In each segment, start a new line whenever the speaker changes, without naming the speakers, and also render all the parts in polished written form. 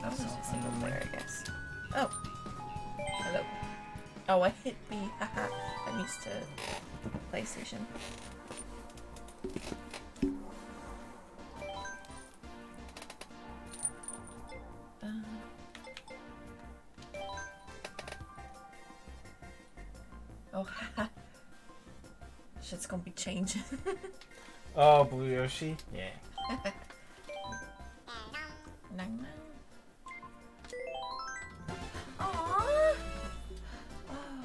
That was just a single player, I guess. Oh. Hello. Oh, I hit B. Haha. I'm used to PlayStation. Oh, haha. Shit's gonna be changing.
Oh, Blue Yoshi? Yeah.
Aww.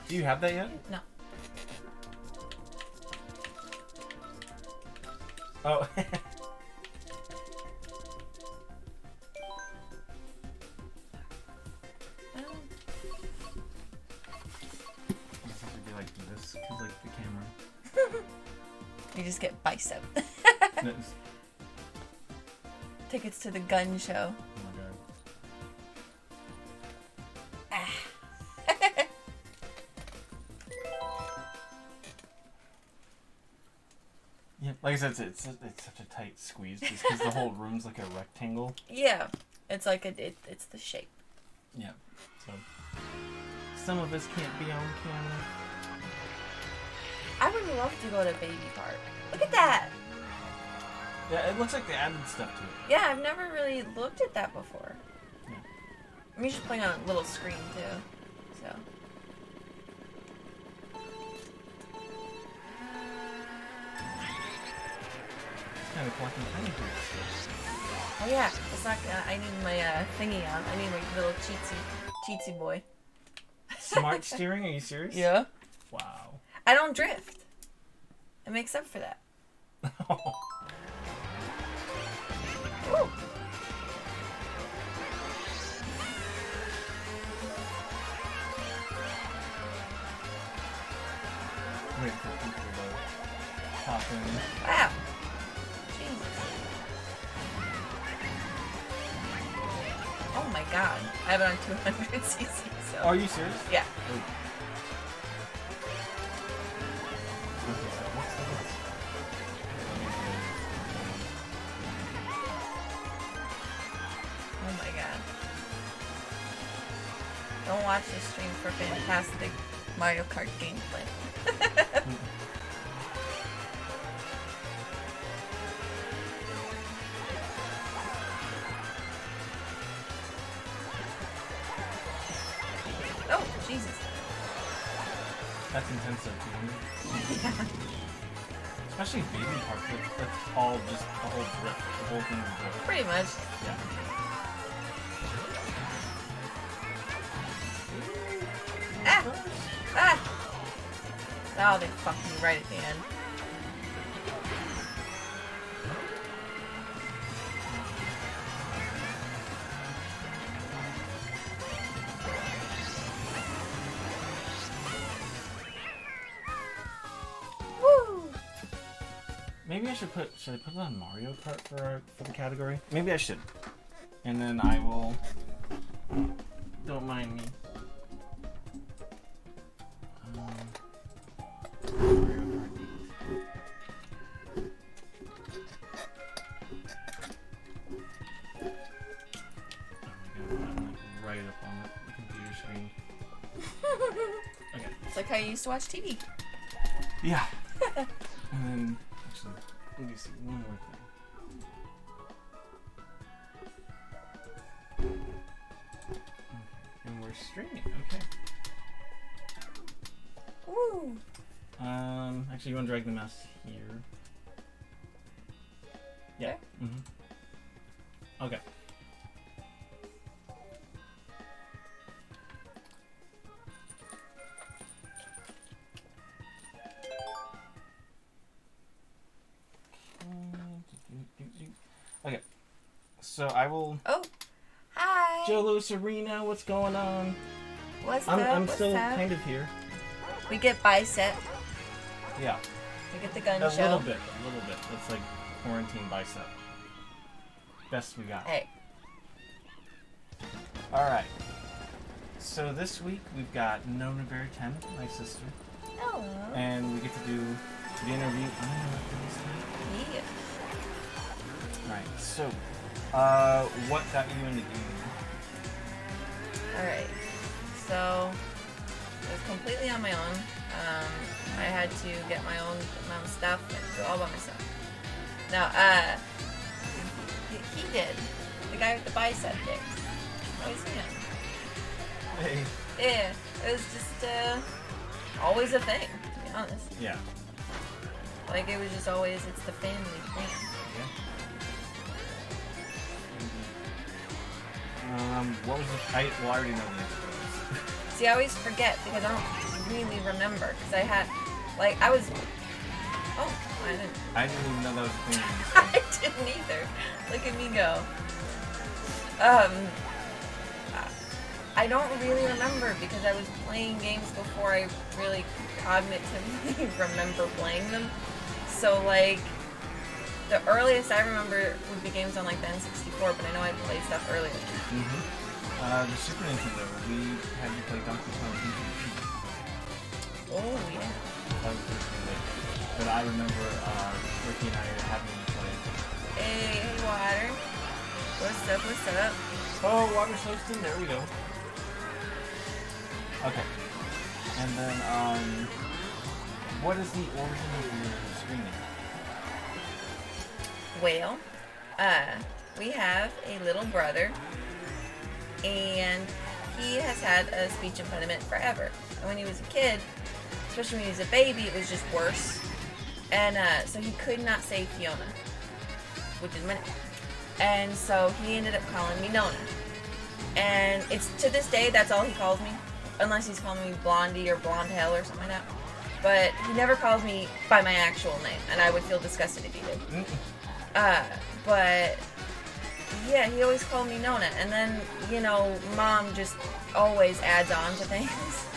Do you have that yet?
No.
Oh. Like the camera.
You just get bicep.
No.
Tickets to the gun show.
Oh my god. Yeah, like I said, it's such a tight squeeze just because the whole room's like a rectangle.
Yeah, it's like it's the shape.
Yeah, so some of us can't be on camera.
I would love to go to Baby Park. Look at that!
Yeah, it looks like they added stuff to it.
Yeah, I've never really looked at that before.
Yeah.
I'm usually playing on a little screen too, so.
It's kind of collecting tiny bits.
Oh yeah, it's not. I need my thingy on. I need my little cheatsy boy.
Smart steering? Are you serious?
Yeah.
Wow.
I don't drift. It makes up for that. Woo.
Wait for people to pop in.
Wow. Jesus. Oh my god. I have it on 200cc. So.
Are you serious?
Yeah.
Wait. Okay, so what's this?
Oh my god. Don't watch this stream for fantastic Mario Kart gameplay. Oh, Jesus.
That's intensive, too.
Yeah.
Especially Baby Park, that's all just the whole drift. The whole thing is drift.
Pretty much.
Yeah.
Ah! Ah! Oh, they fucked me right at the end. Woo!
Maybe I should put it on Mario Kart for the category? Maybe I should. And then I will. Don't mind me. Mario Kart 8. Oh my god, I'm like right up on the computer screen. Okay.
It's like how you used to watch TV.
Yeah. And then, actually, let me see one more thing. Okay, and we're streaming. Okay.
Woo!
Actually, you want to drag the mouse here? Yeah. Okay. Okay. So I will.
Oh, hi.
Jolo Serena, what's going on?
What's up?
I'm
What's
still
up?
kind of here.
We get bicep.
Yeah.
We get the gun
A
show.
little bit. It's like quarantine bicep. Best we got.
Hey.
Alright. So this week we've got Nonabear10, my sister.
Hello.
And we get to do the interview. I don't know what this time.
Yeah.
Alright, so What got you into gaming?
Alright, so it was completely on my own. I had to get my own stuff and do it all by myself. Now, he did. The guy with the bicep did. Always him.
Hey.
Yeah, it was just always a thing, to be honest.
Yeah.
Like, it was just always, it's the family thing.
Yeah. What was the... well, I already know the answer.
See, I always forget because I don't really remember. Because I had, like, I was... Oh,
I didn't even know that was a thing.
I didn't either. Look at me go. I don't really remember because I was playing games before I really cognitively remember playing them. So, like, the earliest I remember would be games on, like, the N64, but I know I played stuff earlier.
The Super Nintendo, we had to play Donkey Kong Country.
Oh, yeah.
That was pretty good. But I remember Ricky and I having to play.
Hey, Water. What's up, what's up?
Oh, water's hosting. There we go. Okay. And then, what is the origin of your screening?
Well, we have a little brother, and he has had a speech impediment forever. And when he was a kid, especially when he was a baby, it was just worse. And so he could not say Fiona, which is my name. And so he ended up calling me Nona. And it's to this day, that's all he calls me. Unless he's calling me Blondie or Blonde Hell or something like that. But he never calls me by my actual name. And I would feel disgusted if he did. But yeah, he always called me Nona. And then, you know, Mom just always adds on to things.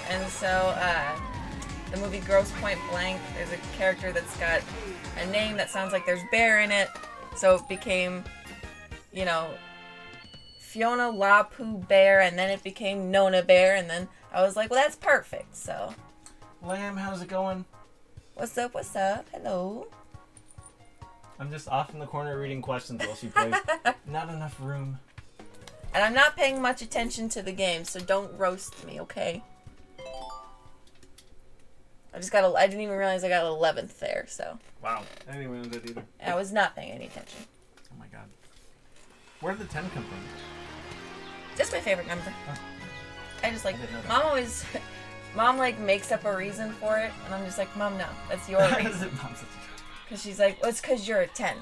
And so, the movie Grosse Point Blank, there's a character that's got a name that sounds like there's bear in it. So it became, you know, Fiona La Pooh Bear, and then it became Nona Bear, and then I was like, well, that's perfect, so.
Lamb, how's it going?
What's up, what's up? Hello.
I'm just off in the corner reading questions while she plays. Not enough room.
And I'm not paying much attention to the game, so don't roast me, okay? I didn't even realize I got 11th there, so.
Wow. I didn't even know that either.
I was not paying any attention.
Oh my god. Where did the 10 come from?
Just my favorite number.
Oh.
I just like, Mom like makes up a reason for it, and I'm just like, Mom, no, that's your reason. Because she's like, well, it's because you're a 10.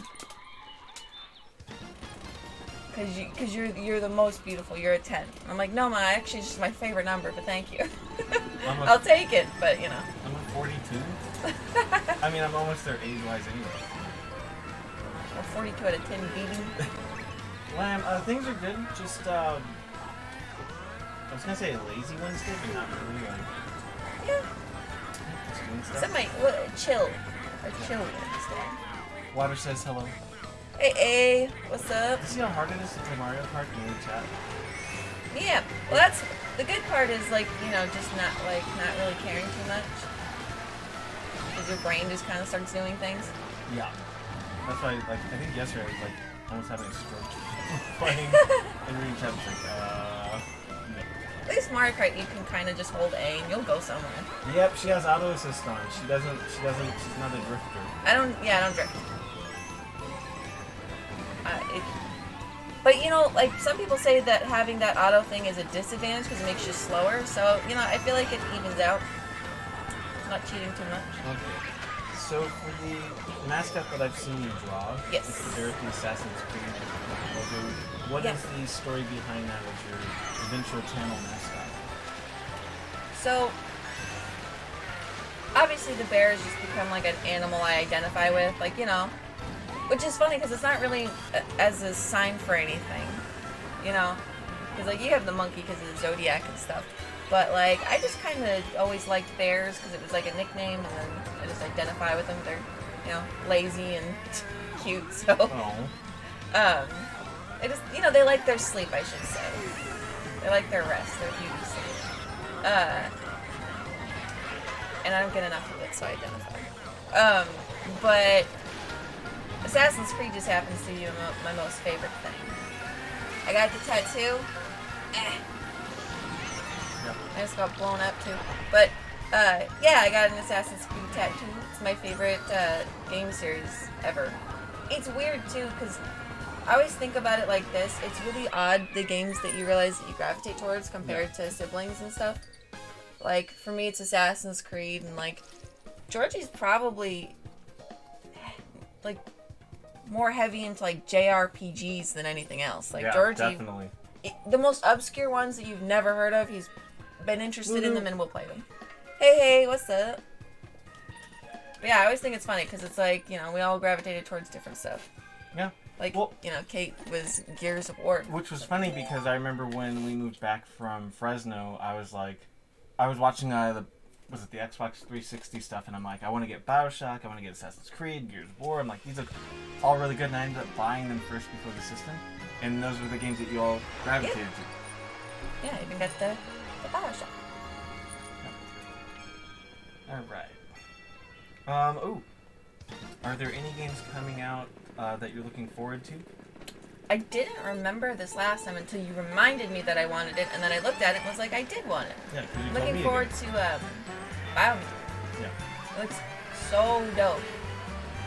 Because you're the most beautiful, you're a 10. I'm like, no, Ma, actually, it's just my favorite number, but thank you. I'll take it, but, you know.
I'm at 42? I mean, I'm almost there age-wise anyway.
Well, 42 out of 10 beating.
Lamb, things are good. Just, I was gonna say a lazy Wednesday, but not really.
Yeah.
Just doing stuff.
Somebody, chill. A chill Wednesday.
Water says hello.
Hey, what's up?
You see how hard it is to play Mario Kart in the chat?
Yeah, well, that's the good part is, like, you know, just not really caring too much. Because your brain just kind of starts doing things.
Yeah. That's why, like, I think yesterday I was, like, almost having a stroke. Playing and reading chat, like, no.
At least Mario Kart, you can kind of just hold A and you'll go somewhere.
Yep, she has auto assist on. She's not a drifter.
I don't drift. But, you know, like, some people say that having that auto thing is a disadvantage because it makes you slower. So, you know, I feel like it evens out. Not cheating too much.
Okay. So, for the mascot that I've seen you draw,
yes.
It's the Derek the Assassin's Creed logo. What is the story behind that as your eventual channel mascot?
So, obviously the bear has just become, like, an animal I identify with. Like, you know. Which is funny because it's not really as a sign for anything, you know? Because, like, you have the monkey because of the zodiac and stuff. But, like, I just kind of always liked bears because it was, like, a nickname, and then I just identify with them. They're, you know, lazy and cute, so. They just, you know, they like their sleep, I should say. They like their rest, their beauty sleep. And I don't get enough of it, so I identify. But Assassin's Creed just happens to be my most favorite thing. I got the tattoo.
Yep.
I just got blown up too. But, yeah, I got an Assassin's Creed tattoo. It's my favorite game series ever. It's weird too, because I always think about it like this. It's really odd, the games that you realize that you gravitate towards compared to siblings and stuff. Like, for me, it's Assassin's Creed, and, like, Georgie's probably, like, more heavy into, like, JRPGs than anything else. Like,
yeah,
Georgie,
definitely.
The most obscure ones that you've never heard of, he's been interested in them and will play them. Hey, what's up? But yeah, I always think it's funny, because it's like, you know, we all gravitated towards different stuff.
Yeah.
Like,
well,
you know, Kate was Gears of War.
Which was funny, because I remember when we moved back from Fresno, I was watching the Xbox 360 stuff, and I'm like, I want to get Bioshock, I want to get Assassin's Creed, Gears of War. I'm like, these are all really good, and I ended up buying them first before the system, and those were the games that you all gravitated to.
Yeah, even got the Bioshock.
Alright. Are there any games coming out that you're looking forward to?
I didn't remember this last time until you reminded me that I wanted it, and then I looked at it and was like, I did want it.
Yeah, because you
Looking forward to Biomutant.
Yeah.
It looks so dope.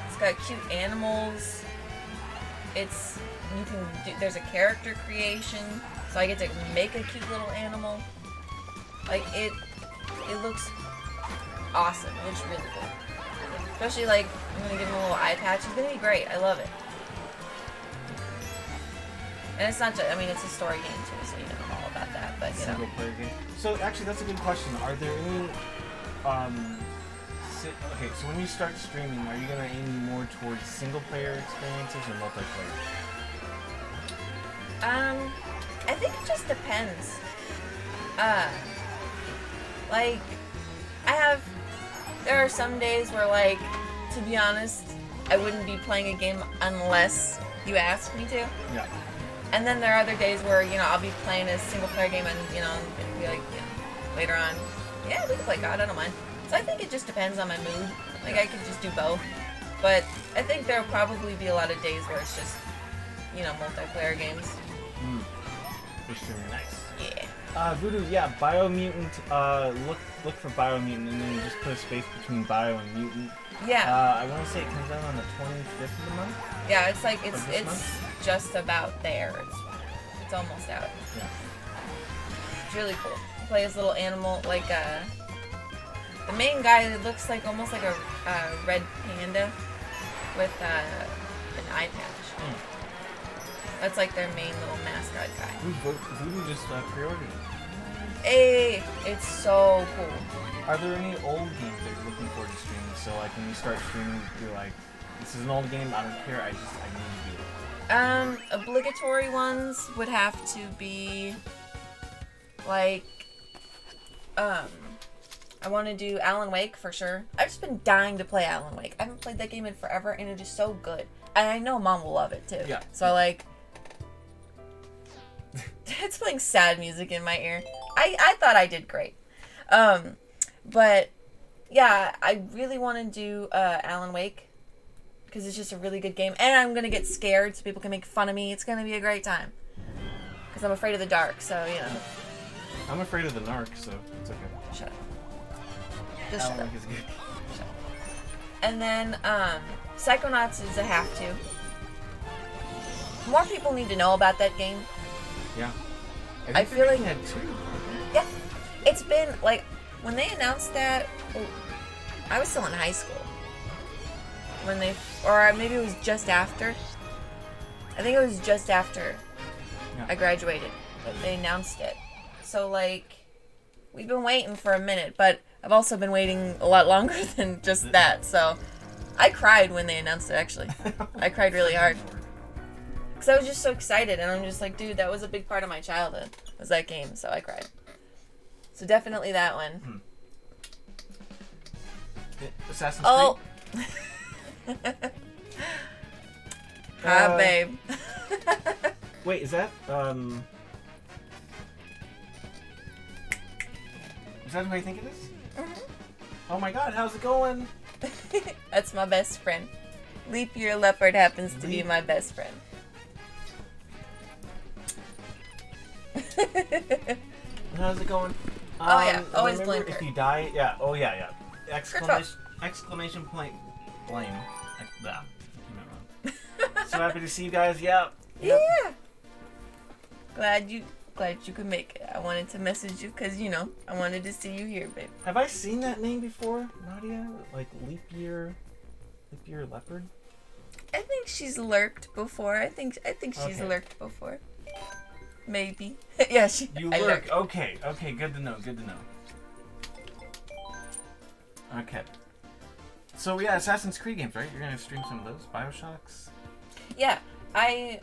It's got cute animals. There's a character creation, so I get to make a cute little animal. Like, it looks awesome. It looks really cool. Especially, like, I'm gonna give him a little eye patch. It's gonna be great. I love it. And it's not just, I mean, it's a story game too, so you know all about that, but, you know.
Single player game. So, actually, that's a good question. Are there any, okay, so when you start streaming, are you gonna aim more towards single player experiences or multiplayer?
I think it just depends. Like, there are some days where, like, to be honest, I wouldn't be playing a game unless you asked me to.
Yeah.
And then there are other days where, you know, I'll be playing a single player game and, you know, it'll be like, you know, later on, yeah, we can play COD, I don't mind. So I think it just depends on my mood. Like, I could just do both. But I think there'll probably be a lot of days where it's just, you know, multiplayer games.
Extremely nice.
Yeah.
Voodoo, yeah, Biomutant, look for Biomutant, and then you just put a space between Bio and Mutant.
Yeah.
I want to say it comes out on the 25th of the month?
Yeah, it's like, it's
month?
just about there. It's almost out.
Yeah.
It's really cool. You play as little animal, like, the main guy that looks like, almost like a red panda with, an eye patch. That's like their main little mascot guy.
Voodoo just pre-ordered it.
Hey, it's so cool.
Are there any old games that you're looking forward to streaming? So like when you start streaming, you're like, this is an old game, I don't care, I need to do it.
Obligatory ones would have to be, like, I want to do Alan Wake for sure. I've just been dying to play Alan Wake. I haven't played that game in forever, and it is so good. And I know Mom will love it too.
Yeah.
So like, it's playing sad music in my ear. I thought I did great. But yeah, I really want to do Alan Wake because it's just a really good game, and I'm gonna get scared so people can make fun of me. It's gonna be a great time because I'm afraid of the dark. So you know.
I'm afraid of the narc, so it's okay.
Shut up. Just shut
Alan
up.
Wake is good.
Shut up. And then Psychonauts is a have to. More people need to know about that game.
Yeah.
I feel like
had two.
Yeah, it's been like when they announced that. I was still in high school when or maybe it was just after. I think it was just after I graduated that they announced it. So like, we've been waiting for a minute, but I've also been waiting a lot longer than just that. So I cried when they announced it. Actually, I cried really hard. Because I was just so excited, and I'm just like, dude, that was a big part of my childhood, was that game, so I cried. So definitely that one.
Assassin's Creed?
Hi, babe.
Wait, is that who I think it is?
Mm-hmm.
Oh my god, how's it going?
That's my best friend. Leap Year Leopard happens to be my best friend.
How's it going?
Oh yeah, always
remember
blinker.
if you die, yeah. Oh yeah. Exclamation point blame. Yeah. So happy to see you guys. Yep.
Yeah. Glad you could make it. I wanted to message you because I wanted to see you here, babe.
Have I seen that name before, Nadia? Like Leap Year Leopard?
I think she's lurked before. I think she's lurked before. Maybe. Yeah,
You lurk. Okay, good to know. Okay. So yeah, Assassin's Creed games, right? You're gonna stream some of those BioShocks.
Yeah, I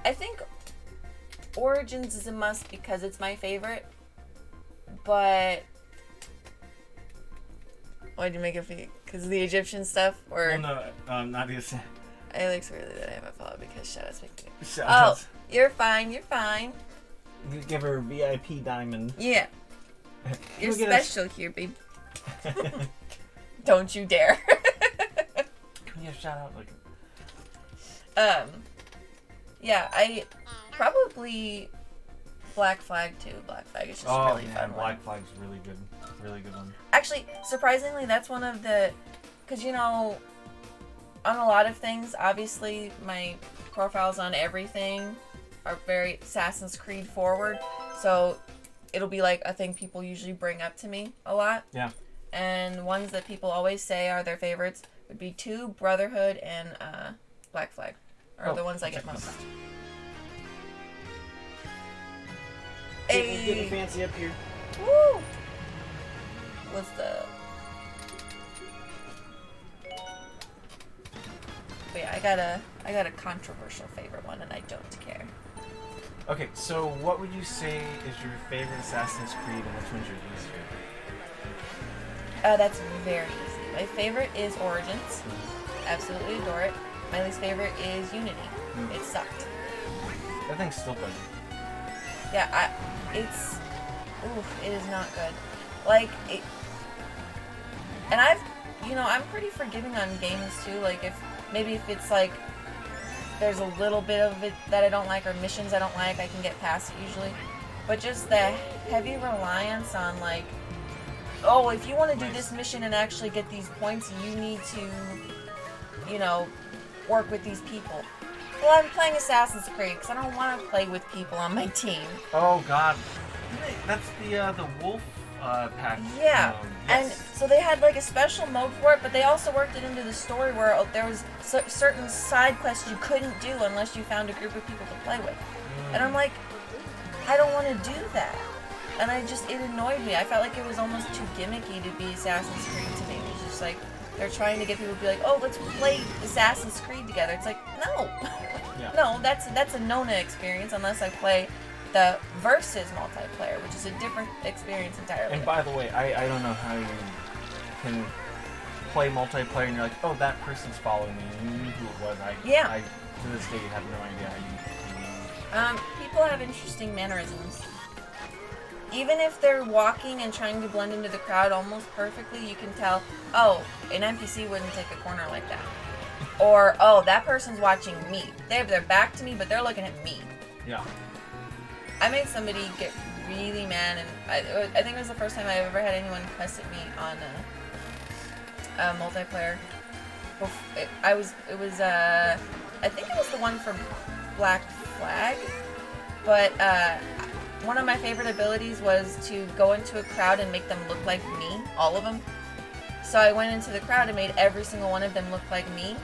think Origins is a must because it's my favorite. But why'd you make it for you? Because of the Egyptian stuff, or?
Well, no, Nadia said.
Alex really did I have a follow because shoutouts make me.
Shoutouts.
You're fine.
You give her VIP diamond.
Yeah. You're special here, babe. Don't you dare.
Can we get a shout out?
Yeah, I probably Black Flag too. Black Flag is just really fun.
Black Flag's really good one.
Actually, surprisingly, that's one of the, because on a lot of things, obviously my profiles on everything are very Assassin's Creed forward, so it'll be like a thing people usually bring up to me a lot.
Yeah.
And ones that people always say are their favorites would be 2, Brotherhood, and Black Flag. Are the ones I get most.
Hey, getting fancy up here.
Woo! What's the? But yeah, I got a controversial favorite one, and I don't care.
Okay, so what would you say is your favorite Assassin's Creed, and which one's your least favorite?
That's very easy. My favorite is Origins. Absolutely adore it. My least favorite is Unity. It sucked.
That thing's still good.
Yeah, it is not good. And I'm pretty forgiving on games too. Like if it's like there's a little bit of it that I don't like or missions I don't like, I can get past it usually. But just the heavy reliance on like, oh, if you want to do this mission and actually get these points, you need to, work with these people. Well, I'm playing Assassin's Creed because I don't want to play with people on my team.
Oh God, that's the wolf pack.
Yeah,
yes.
And so they had like a special mode for it, but they also worked it into the story where there was certain side quests you couldn't do unless you found a group of people to play with. And I'm like, I don't want to do that. And it annoyed me. I felt like it was almost too gimmicky to be Assassin's Creed to me. It was just like, they're trying to get people to be like, oh, let's play Assassin's Creed together. It's like, no.
Yeah.
No, that's a Nona experience unless I play the versus multiplayer, which is a different experience entirely.
And by the way, I don't know how you can play multiplayer and you're like, oh, that person's following me. And you knew who it was. I to this day have no idea how you
people have interesting mannerisms. Even if they're walking and trying to blend into the crowd almost perfectly, you can tell, oh, an NPC wouldn't take a corner like that. Or, oh, that person's watching me. They have their back to me, but they're looking at me.
Yeah.
I made somebody get really mad, and I think it was the first time I ever had anyone cuss at me on multiplayer. I think it was the one for Black Flag, but one of my favorite abilities was to go into a crowd and make them look like me, all of them. So I went into the crowd and made every single one of them look like me,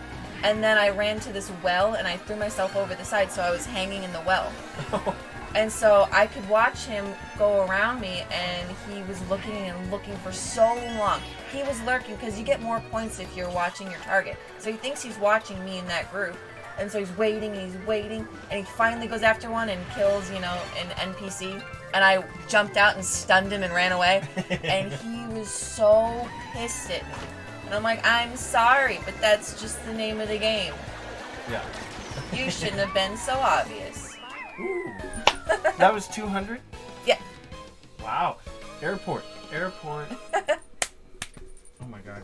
and then I ran to this well and I threw myself over the side so I was hanging in the well. And so I could watch him go around me, and he was looking and looking for so long. He was lurking because you get more points if you're watching your target. So he thinks he's watching me in that group. And so he's waiting, and he finally goes after one and kills, an NPC. And I jumped out and stunned him and ran away. And he was so pissed at me. And I'm like, I'm sorry, but that's just the name of the game.
Yeah.
You shouldn't have been so obvious.
Ooh. That was 200?
Yeah.
Wow. Airport. Oh my God.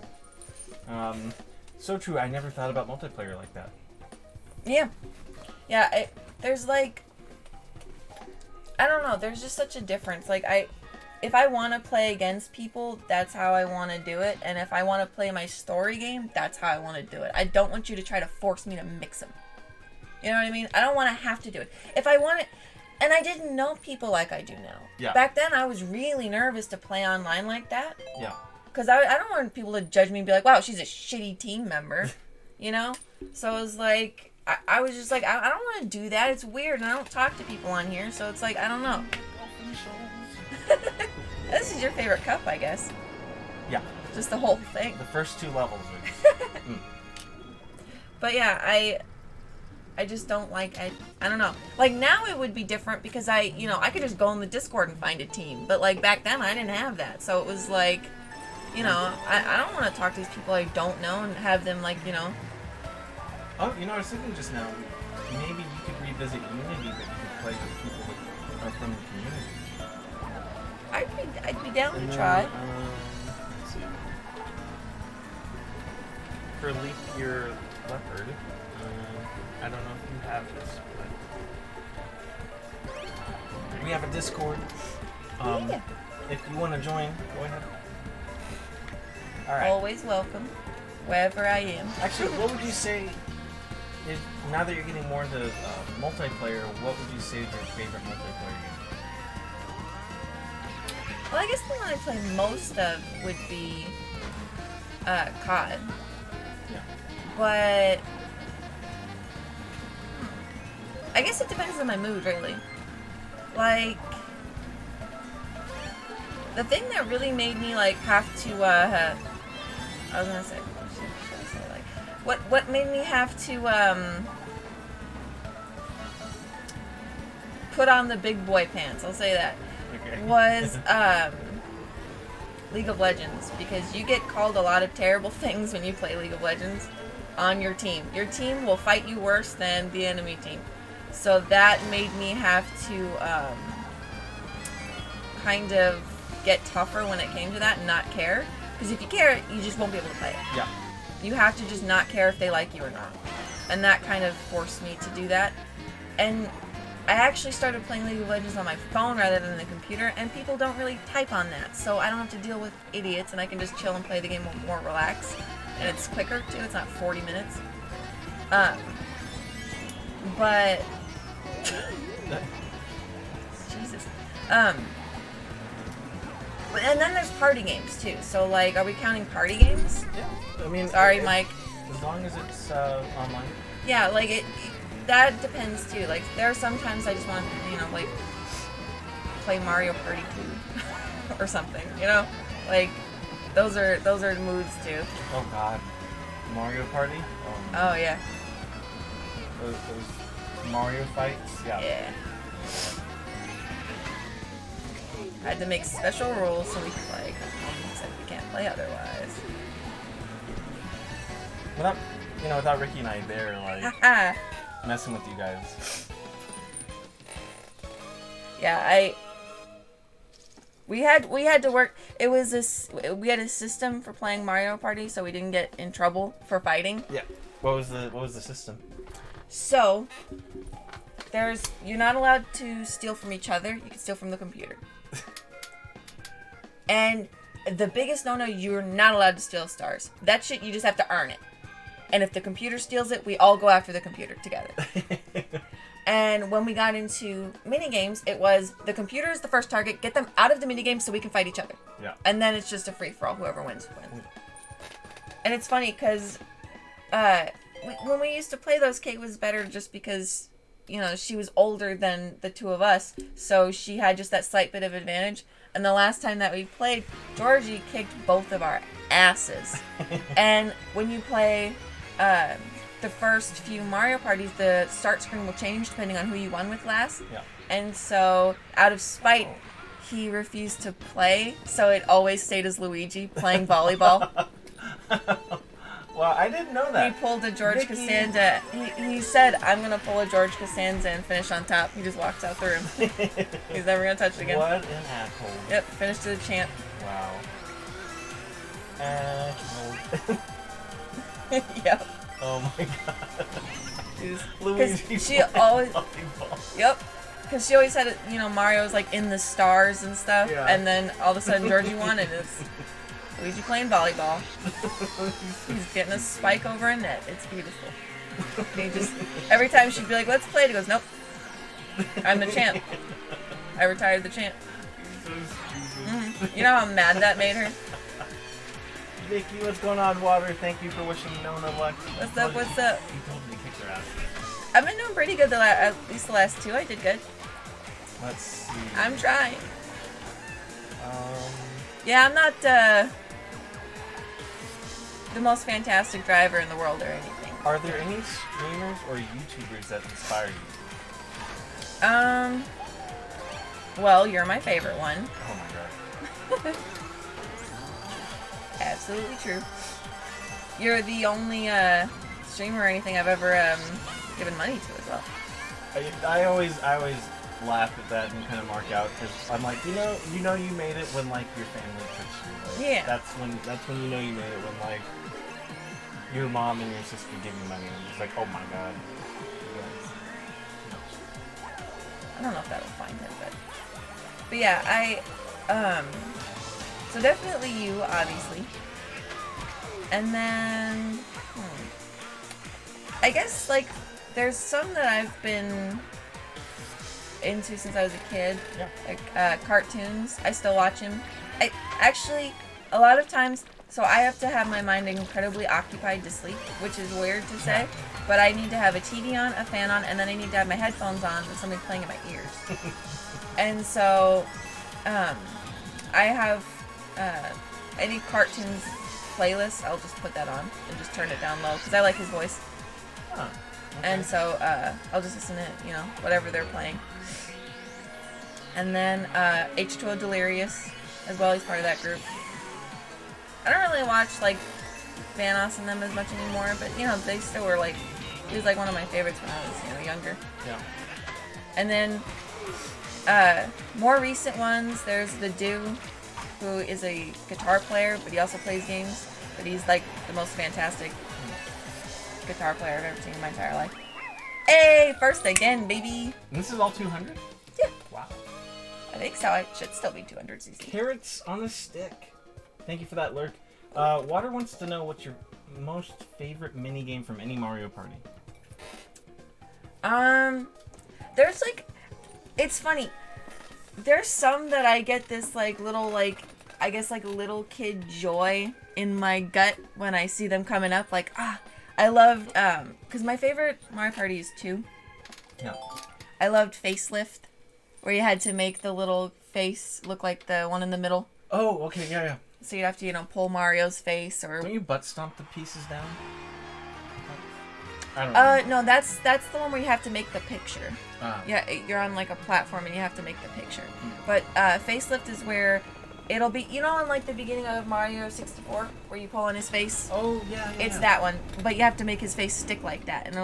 So true. I never thought about multiplayer like that.
Yeah. Yeah, there's like... I don't know, there's just such a difference. Like, if I want to play against people, that's how I want to do it. And if I want to play my story game, that's how I want to do it. I don't want you to try to force me to mix them. You know what I mean? I don't want to have to do it. If I want it... And I didn't know people like I do now.
Yeah.
Back then, I was really nervous to play online like that.
Yeah.
Because I don't want people to judge me and be like, wow, she's a shitty team member. You know? So it was like... I was just like, I don't want to do that. It's weird, and I don't talk to people on here, so it's like, I don't know. This is your favorite cup, I guess.
Yeah.
Just the whole thing.
The first 2 levels.
But yeah, I just don't like, I don't know. Like, now it would be different because I could just go in the Discord and find a team. But, like, back then, I didn't have that. So it was like, I don't want to talk to these people I don't know and have them, like,
Oh, I was thinking just now, maybe you could revisit Unity, but you could play with people that are from the community.
I'd be down to try.
Let's see. For Leap Year Leopard, I don't know if you have this, but we have a Discord.
Yeah.
If you want to join, go ahead. All right.
Always welcome, wherever I am.
Actually, what would you say? Now that you're getting more into multiplayer, what would you say is your favorite multiplayer game?
Well, I guess the one I play most of would be COD.
Yeah.
But I guess it depends on my mood, really. Like, the thing that really made me like have to I was gonna say, should I say, like, what made me have to put on the big boy pants, I'll say that,
Okay.
was League of Legends, because you get called a lot of terrible things when you play League of Legends on your team. Your team will fight you worse than the enemy team. So that made me have to kind of get tougher when it came to that and not care. Because if you care, you just won't be able to play it.
Yeah.
You have to just not care if they like you or not. And that kind of forced me to do that. And I actually started playing League of Legends on my phone rather than the computer, and people don't really type on that. So I don't have to deal with idiots, and I can just chill and play the game more relaxed. And it's quicker, too. It's not 40 minutes. But... Jesus. And then there's party games, too. So, like, are we counting party games?
Yeah. I mean,
Sorry, Mike.
As long as it's online.
Yeah, like, that depends, too. Like, there are some times I just want to, like, play Mario Party 2 or something, Like, those are moods, too.
Oh, God. Mario Party?
Oh, yeah.
Those Mario fights? Yeah.
Yeah. I had to make special rules so we could play, because Mom said we can't play otherwise.
Without Ricky and I there, like, messing with you guys.
Yeah, we had to work. It was we had a system for playing Mario Party, so we didn't get in trouble for fighting.
Yeah. What was the system?
So you're not allowed to steal from each other. You can steal from the computer. And the biggest no-no, you're not allowed to steal stars. That shit, you just have to earn it. And if the computer steals it, we all go after the computer together. And when we got into minigames, it was the computer is the first target, get them out of the minigame so we can fight each other.
Yeah.
And then it's just a free-for-all, whoever wins. And it's funny, because when we used to play those, Kate was better just because, she was older than the two of us, so she had just that slight bit of advantage. And the last time that we played, Georgie kicked both of our asses. And when you play the first few Mario parties, the start screen will change depending on who you won with last.
Yeah.
And so, out of spite, he refused to play, so it always stayed as Luigi playing volleyball.
Well, I didn't know that.
He pulled a George Costanza. He said, I'm going to pull a George Costanza and finish on top. He just walks out the room. He's never going to touch it again.
What an asshole.
Yep, finished to the champ.
Wow. Asshole.
Yep.
Oh my god.
Because she always. Yep. Because she always had it, Mario's like in the stars and stuff, and then all of a sudden Georgie won, and it's Luigi playing volleyball. He's getting a spike over a net. It's beautiful. And he just, every time she'd be like, let's play, he goes, nope. I'm the champ. I retired the champ. You know how mad that made her?
Vicky, what's going on, Water? Thank you for wishing Nona luck.
What's up, what's up?
You told me to kick her ass.
I've been doing pretty good at least the last 2. I did good.
Let's see.
I'm trying. Yeah, I'm not the most fantastic driver in the world or anything.
Are there any streamers or YouTubers that inspire you?
Well, you're my favorite one.
Oh my god.
Absolutely true. You're the only streamer or anything I've ever given money to as well.
I always laugh at that and kind of mark out because I'm like, you know you made it when like your family puts you. Like,
yeah.
That's when you know you made it when like your mom and your sister give you money and it's like, oh my god.
I don't know if that'll find him, but yeah, so definitely you, obviously, and then I guess like there's some that I've been into since I was a kid, like cartoons. I still watch them. I actually a lot of times, so I have to have my mind incredibly occupied to sleep, which is weird to say. But I need to have a TV on, a fan on, and then I need to have my headphones on with something playing in my ears. And so, I have any cartoons playlist. I'll just put that on and just turn it down low because I like his voice.
Huh. Okay.
And so I'll just listen to whatever they're playing. And then H2O Delirious as well. He's part of that group. I don't really watch like Thanos and them as much anymore, but they still were like, he was like one of my favorites when I was younger.
Yeah.
And then more recent ones, there's the Do, who is a guitar player, but he also plays games. But he's like the most fantastic guitar player I've ever seen in my entire life. Hey, first again, baby.
And this is all 200?
Yeah.
Wow.
I think so. It should still be 200 cc.
Carrots on a stick. Thank you for that, Lurk. Water wants to know what's your most favorite minigame from any Mario Party.
There's like, it's funny. There's some that I get this like little like, I guess like little kid joy in my gut when I see them coming up. Like I loved because my favorite Mario Party is 2.
Yeah.
I loved Facelift, where you had to make the little face look like the one in the middle.
Oh, okay, yeah.
So you'd have to, pull Mario's face or...
Don't you butt stomp the pieces down? I don't know.
No, that's the one where you have to make the picture.
Ah.
Yeah, you're on like a platform and you have to make the picture. But Facelift is where it'll be, in like the beginning of Mario 64, where you pull on his face?
Oh, yeah.
It's that one, but you have to make his face stick like that, and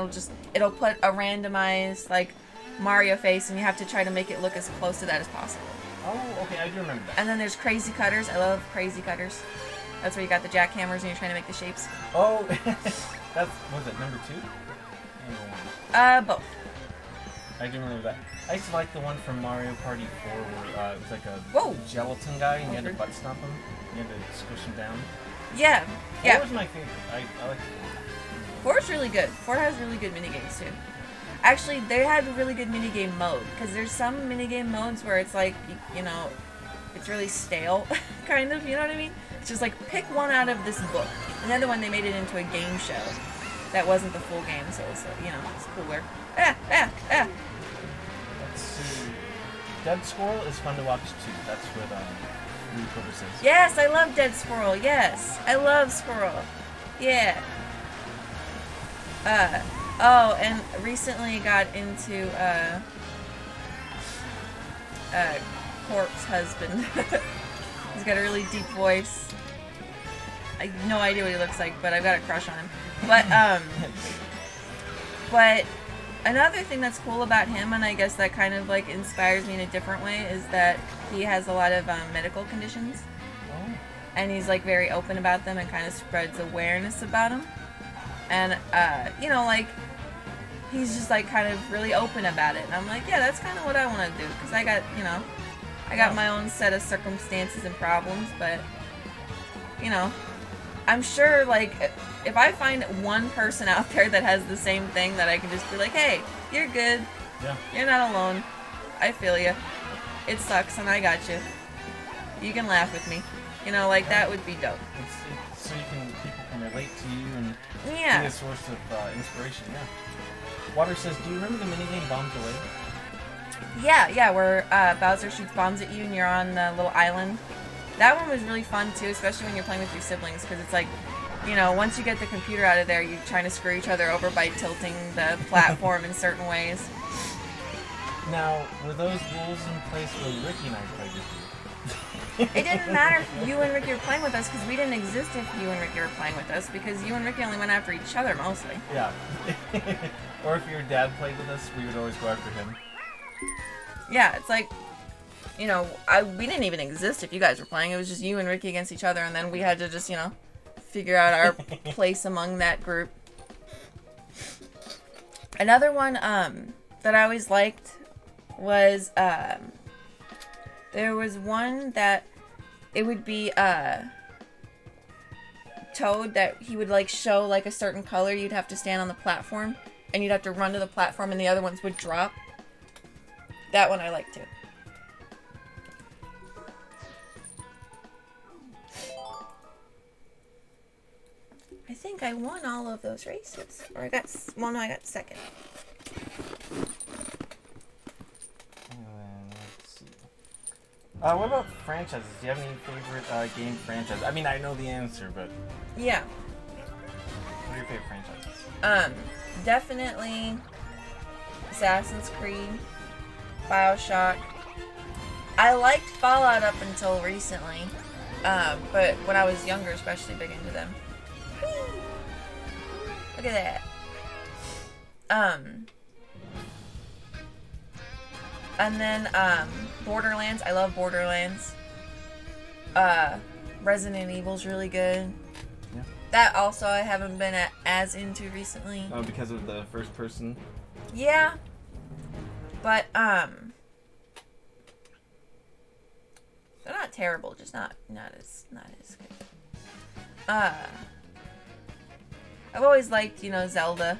it'll put a randomized, like, Mario face, and you have to try to make it look as close to that as possible.
Oh, okay, I do remember that.
And then there's Crazy Cutters. I love Crazy Cutters. That's where you got the jackhammers and you're trying to make the shapes.
Oh, was it number 2? Number 1?
Both.
I do remember that. I used to like the one from Mario Party 4 where it was like a gelatin guy and you had to butt stomp him. You had to squish him down.
Yeah.
4 was my favorite. I like
4. 4 is really good. 4 has really good minigames too. Actually, they had a really good minigame mode, because there's some minigame modes where it's like, it's really stale, kind of, you know what I mean? It's just like, pick one out of this book. And the other one, they made it into a game show. That wasn't the full game, so it's, it's cooler.
Let's see. Dead Squirrel is fun to watch too. That's what Blue Clover says.
Yes, I love Dead Squirrel. Yes, I love Squirrel. Yeah. And recently got into Corpse Husband. He's got a really deep voice. I have no idea what he looks like, but I've got a crush on him. But another thing that's cool about him, and I guess that kind of like inspires me in a different way, is that he has a lot of medical conditions.
Oh.
And he's like very open about them and kind of spreads awareness about them. And, you know, like, he's just, like, kind of really open about it. And I'm like, yeah, that's kind of what I want to do. Because I got, you know, I got my own set of circumstances and problems. But, you know, I'm sure, like, if I find one person out there that has the same thing, that I can just be like, hey, you're good.
Yeah.
You're not alone. I feel you. It sucks, and I got you. You can laugh with me. You know, like, that would be dope.
It's so people can relate to you and be a source of inspiration. Yeah. Water says, do you remember the minigame Bombs Away?
Yeah, where Bowser shoots bombs at you and you're on the little island. That one was really fun too, especially when you're playing with your siblings, because it's like, you know, once you get the computer out of there, you're trying to screw each other over by tilting the platform in certain ways.
Now, were those rules in place when Ricky and I played with you?
It didn't matter if you and Ricky were playing with us, because we didn't exist if you and Ricky were playing with us, because you and Ricky only went after each other mostly.
Yeah. Or if your dad played with us, we would always go after him.
Yeah, it's like, you know, we didn't even exist if you guys were playing. It was just you and Ricky against each other, and then we had to just, you know, figure out our place among that group. Another one that I always liked was there was one that it would be Toad, that he would like show like a certain color. You'd have to stand on the platform and you'd have to run to the platform and the other ones would drop. That one I like too. I think I won all of those races. Or I got second.
Let's see. What about franchises? Do you have any favorite game franchises? I mean, I know the answer, but...
Yeah.
What are your favorite franchises?
Definitely Assassin's Creed, BioShock. I liked Fallout up until recently, but when I was younger, especially big into them. Look at that. And then Borderlands. I love Borderlands. Resident Evil's really good.
Yeah.
That also I haven't been as into recently.
Oh, because of the first person?
Yeah. But they're not terrible, just not as good. I've always liked, you know, Zelda.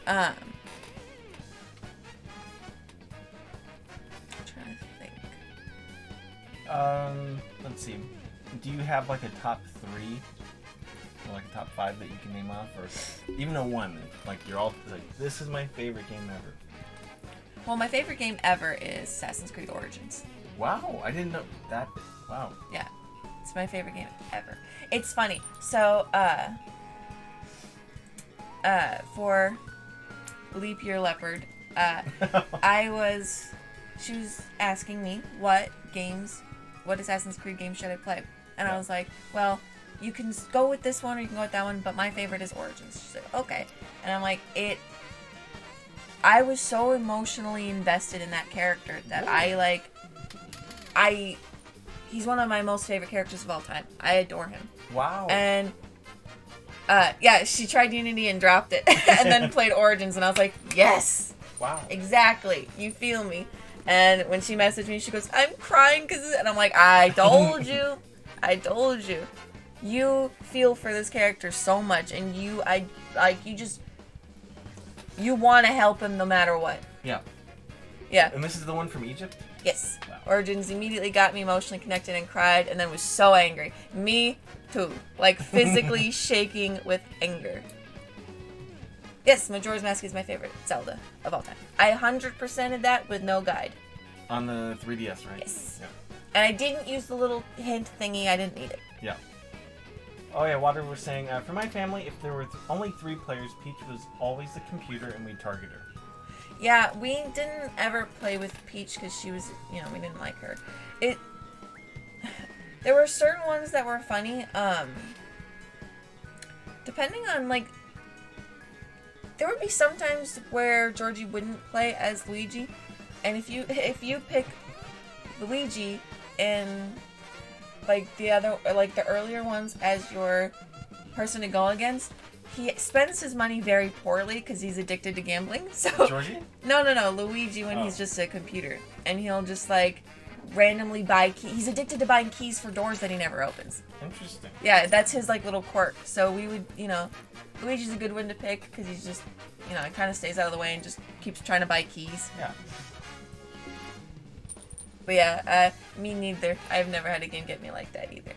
I'm trying to think.
Let's see. Do you have like a top 3? Or like a top 5 that you can name off? Or even a 1? Like you're all like, this is my favorite game ever.
Well, my favorite game ever is Assassin's Creed Origins.
Wow, I didn't know that. Wow.
Yeah. It's my favorite game ever. It's funny. So, for Leap Year Leopard, she was asking me what Assassin's Creed games should I play? And I was like, well, you can go with this one or you can go with that one, but my favorite is Origins. She's like, okay. And I'm like, I was so emotionally invested in that character that he's one of my most favorite characters of all time. I adore him.
Wow.
And, yeah, she tried Unity and dropped it and then played Origins and I was like, yes.
Wow.
Exactly. You feel me. And when she messaged me, she goes, I'm crying and I'm like, I told you. I told you. You feel for this character so much and you want to help him no matter what.
Yeah.
Yeah.
And this is the one from Egypt?
Yes.
Wow.
Origins immediately got me emotionally connected and cried and then was so angry. Me too. Like physically shaking with anger. Yes, Majora's Mask is my favorite Zelda of all time. I 100%ed that with no guide.
On the 3DS, right?
Yes.
Yeah.
And I didn't use the little hint thingy. I didn't need it.
Yeah. Oh yeah, Water was saying, for my family, if there were only 3 players, Peach was always the computer and we'd target her.
Yeah, we didn't ever play with Peach because she was, you know, we didn't like her. There were certain ones that were funny, depending on, like, there would be some times where Georgie wouldn't play as Luigi, and if you pick Luigi in, like, the earlier ones as your person to go against, he spends his money very poorly because he's addicted to gambling. So
Georgie?
No, Luigi when he's just a computer. And he'll just, like, randomly buy keys. He's addicted to buying keys for doors that he never opens.
Interesting.
Yeah, that's his, like, little quirk. So we would, Luigi's a good one to pick because he's just, he kind of stays out of the way and just keeps trying to buy keys.
Yeah.
But yeah, me neither. I've never had a game get me like that either.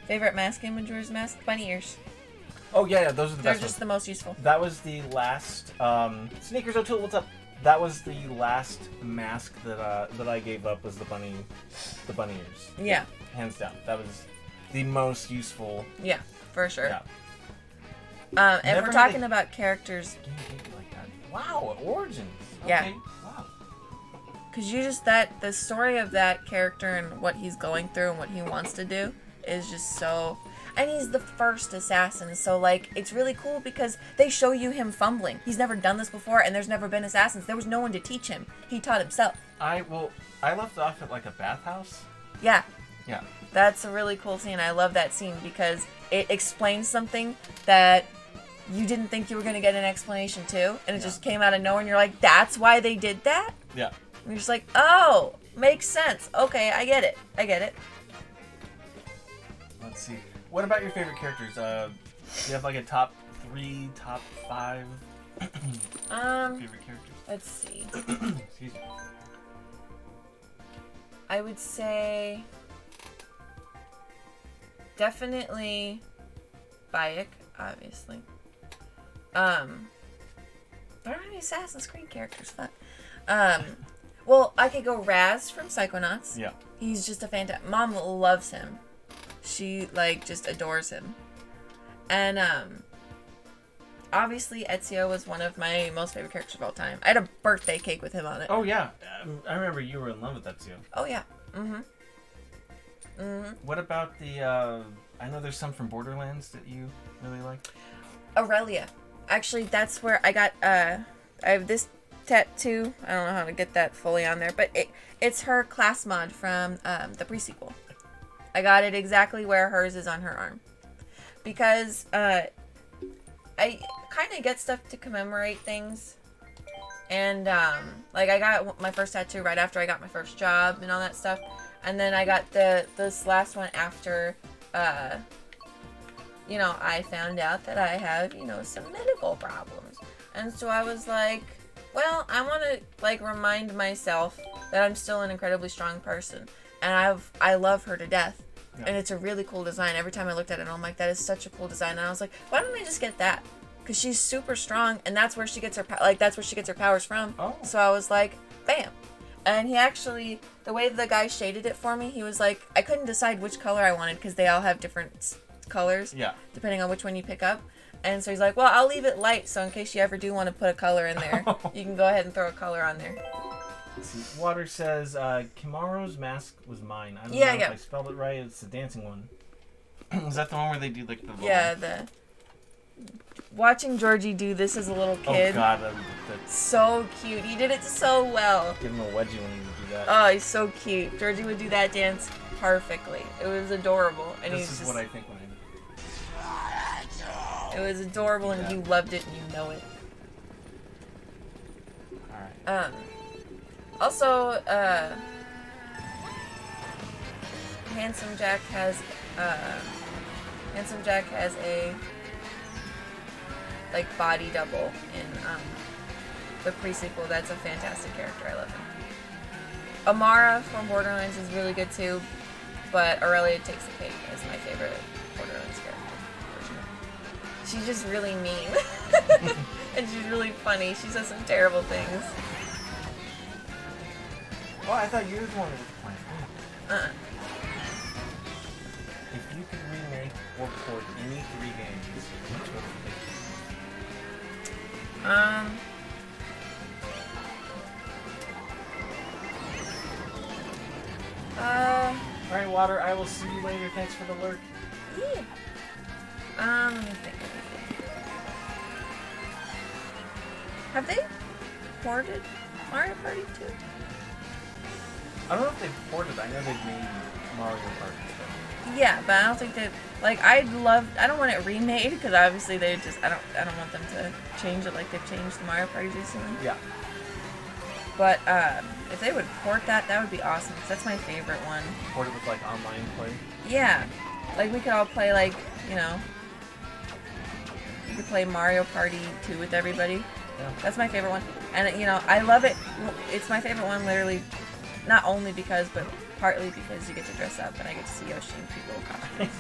Favorite mask game, Majora's Mask? Bunny ears.
Oh, yeah, those are the
They're
best
just
ones.
the most useful.
That was the last, Sneakers O'Toole, what's up? That was the last mask that I gave up was the bunny ears.
Yeah.
Hands down. That was the most useful.
Yeah, for sure.
Yeah.
If we're talking about characters...
Game gave you like that. Wow, Origins. Okay.
Yeah.
Wow.
Because the story of that character and what he's going through and what he wants to do is just so... And he's the first assassin, so, like, it's really cool because they show you him fumbling. He's never done this before, and there's never been assassins. There was no one to teach him. He taught himself.
I left off at, like, a bathhouse.
Yeah.
Yeah.
That's a really cool scene. I love that scene because it explains something that you didn't think you were going to get an explanation to, and it just came out of nowhere, and you're like, that's why they did that?
Yeah.
And you're just like, oh, makes sense. Okay, I get it.
Let's see. What about your favorite characters? Do you have like a top 3, top 5 favorite characters?
Let's see.
Excuse me.
I would say definitely Bayek, obviously. There aren't any Assassin's Creed characters, fuck. Well, I could go Raz from Psychonauts.
Yeah.
He's just a fantastic... Mom loves him. She, like, just adores him. And, obviously, Ezio was one of my most favorite characters of all time. I had a birthday cake with him on it.
Oh, yeah. I remember you were in love with Ezio.
Oh, yeah. Mm-hmm. Mm-hmm.
What about the, I know there's some from Borderlands that you really like.
Aurelia. Actually, that's where I got, I have this tattoo. I don't know how to get that fully on there, but it's her class mod from, the pre-sequel. I got it exactly where hers is on her arm. Because, I kind of get stuff to commemorate things. And, like, I got my first tattoo right after I got my first job and all that stuff. And then I got this last one after, I found out that I have, some medical problems. And so I was like, well, I want to, like, remind myself that I'm still an incredibly strong person. And I love her to death. Yeah. And it's a really cool design. Every time I looked at it, I'm like, that is such a cool design. And I was like, why don't I just get that? Because she's super strong, and that's where she gets her powers from. Oh. So I was like, bam. And he actually, the way the guy shaded it for me, he was like, I couldn't decide which color I wanted because they all have different colors. Yeah. Depending on which one you pick up. And so he's like, well, I'll leave it light, so in case you ever do want to put a color in there, you can go ahead and throw a color on there.
Let's see. Water says, Kimaro's mask was mine. I don't know if I spelled it right. It's the dancing one. Is that the one where they do, like, the little...
Yeah, watching Georgie do this as a little kid.
Oh, God.
So cute. He did it so well.
Give him a wedgie when he would do that.
Oh, he's so cute. Georgie would do that dance perfectly. It was adorable. And
this is what I think when I do
it. It was adorable, and you loved it, and you know it.
Alright.
Also, Handsome Jack has a like body double in the pre-sequel. That's a fantastic character. I love him. Amara from Borderlands is really good too, but Aurelia takes the cake as my favorite Borderlands character. She's just really mean. And she's really funny. She says some terrible things.
Oh, I thought you were the one who was playing. If you could remake or port any 3 games, which would it be? Alright, Water, I will see you later. Thanks for the lurk.
Yeah. Let me think. Have they ported Mario Party 2?
I don't know if they've ported. I know they've made Mario Party stuff.
Yeah, but I don't think that, like, I don't want it remade, because obviously I don't want them to change it like they've changed the Mario Party recently.
Yeah.
But, if they would port that would be awesome, because that's my favorite one.
Port it with, like, online play?
Yeah. Like, we could all play, like, you know, you could play Mario Party 2 with everybody.
Yeah.
That's my favorite one. And, you know, I love it. It's my favorite one, literally, not only because, but partly because you get to dress up, and I get to see Yoshi in cute little costumes.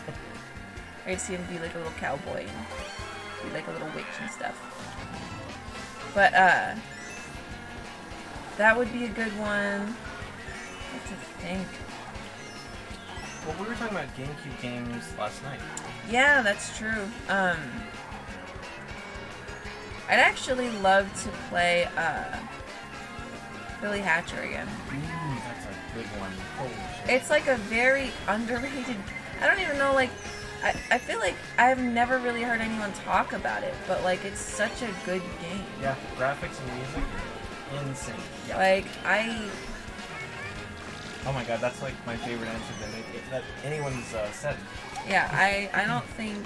I get to see him be like a little cowboy and be like a little witch and stuff. But, that would be a good one. What to think?
Well, we were talking about GameCube games last night.
Yeah, that's true. I'd actually love to play, Billy Hatcher again.
Ooh, that's a good one. Holy shit.
It's like a very underrated... I don't even know, like... I feel like I've never really heard anyone talk about it, but, like, it's such a good game.
Yeah, graphics and music are insane. Yeah.
Like,
Oh my god, that's, like, my favorite answer that anyone's said.
Yeah, I don't think...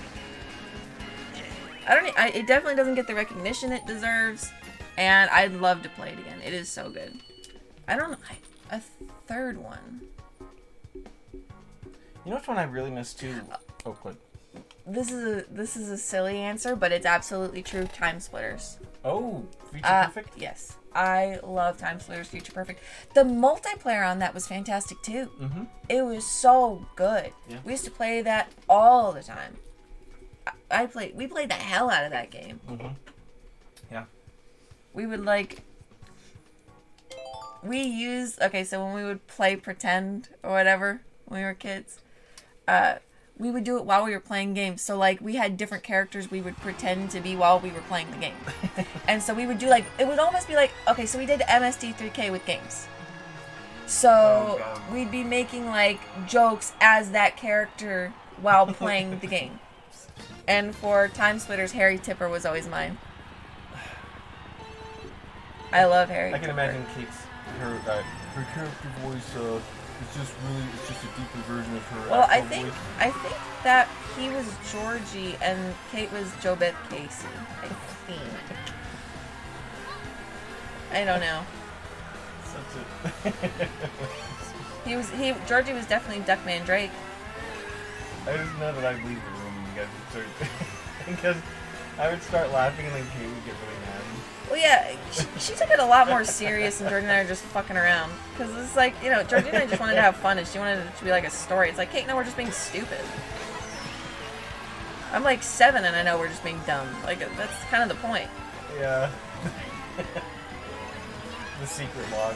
it definitely doesn't get the recognition it deserves, and I'd love to play it again. It is so good. I don't know... A third one.
You know which one I really miss too? Oh, good.
This is a silly answer, but it's absolutely true. Time Splitters.
Oh, Feature Perfect?
Yes. I love Time Splitters Feature Perfect. The multiplayer on that was fantastic too. Mm-hmm. It was so good. Yeah. We used to play that all the time. We played the hell out of that game.
Mm-hmm. Yeah.
We would so when we would play pretend or whatever when we were kids, we would do it while we were playing games. So, like, we had different characters we would pretend to be while we were playing the game. And so we would do, like, it would almost be like, okay, so we did MSD3K with games. So we'd be making, like, jokes as that character while playing the game. And for Time Splitters, Harry Tipper was always mine. I love Harry
I can
Tipper.
imagine her character voice, it's just a deeper version of her.
Well, I
voice.
think that he was Georgie and Kate was JoBeth Casey. I think. I don't know. Georgie was definitely Duckman Drake.
I just know that I'd leave the room and you guys would start because I would start laughing and then Kate would get really mad.
Well, yeah, she took it a lot more serious, and Georgie and I are just fucking around. Because it's like, you know, Georgie and I just wanted to have fun, and she wanted it to be like a story. It's like, Kate, no, we're just being stupid. I'm like 7, and I know we're just being dumb. Like, that's kind of the point.
Yeah. The secret log.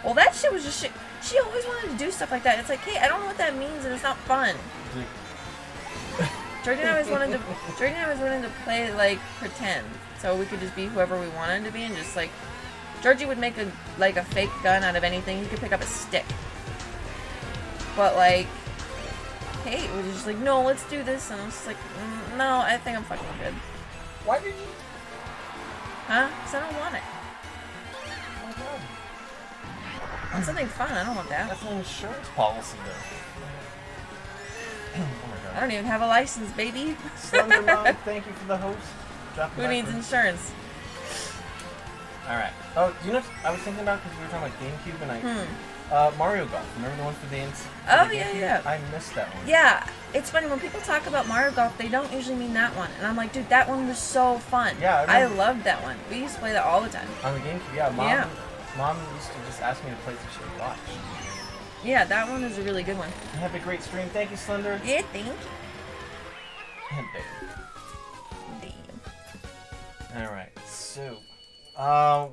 Well, that shit was just shit. She always wanted to do stuff like that. It's like, Kate, I don't know what that means, and it's not fun. Georgie and I always wanted to play, like, pretend. So we could just be whoever we wanted to be, and just, like... Georgie would make a fake gun out of anything. You could pick up a stick. But, like... Kate was just like, no, let's do this. And I was just like, no, I think I'm fucking good.
Why did you...
Huh? Because I don't want it.
Oh my god.
Want something fun. I don't want that.
That's an insurance policy, though. Oh my god.
I don't even have a license, baby.
Slender Mom, thank you for the host.
Who needs insurance?
Alright. Oh, do you know what I was thinking about? Because we were talking about GameCube and Mario Golf. Remember the one for the
Oh, yeah.
I missed that one.
Yeah. It's funny, when people talk about Mario Golf, they don't usually mean that one. And I'm like, dude, that one was so fun.
Yeah,
I loved that one. We used to play that all the time.
On the GameCube, yeah. Mom used to just ask me to play so she would watch.
Yeah, that one is a really good one.
Have a great stream. Thank you, Slender.
Yeah, thank you.
And babe.
Damn.
Alright, so...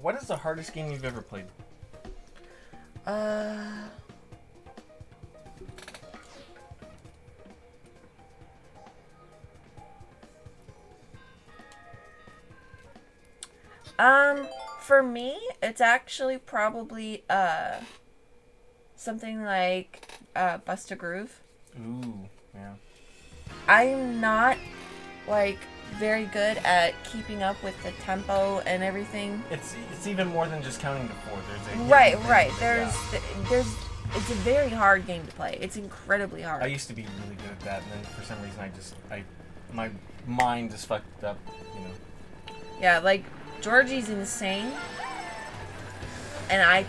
what is the hardest game you've ever played?
For me, it's actually probably, something like, Bust a Groove.
Ooh, yeah.
I'm not, like, very good at keeping up with the tempo and everything.
It's even more than just counting to 4. There's a
right. There's it's a very hard game to play. It's incredibly hard.
I used to be really good at that, and then for some reason my mind just fucked up, you know.
Yeah, like, Georgie's insane. And I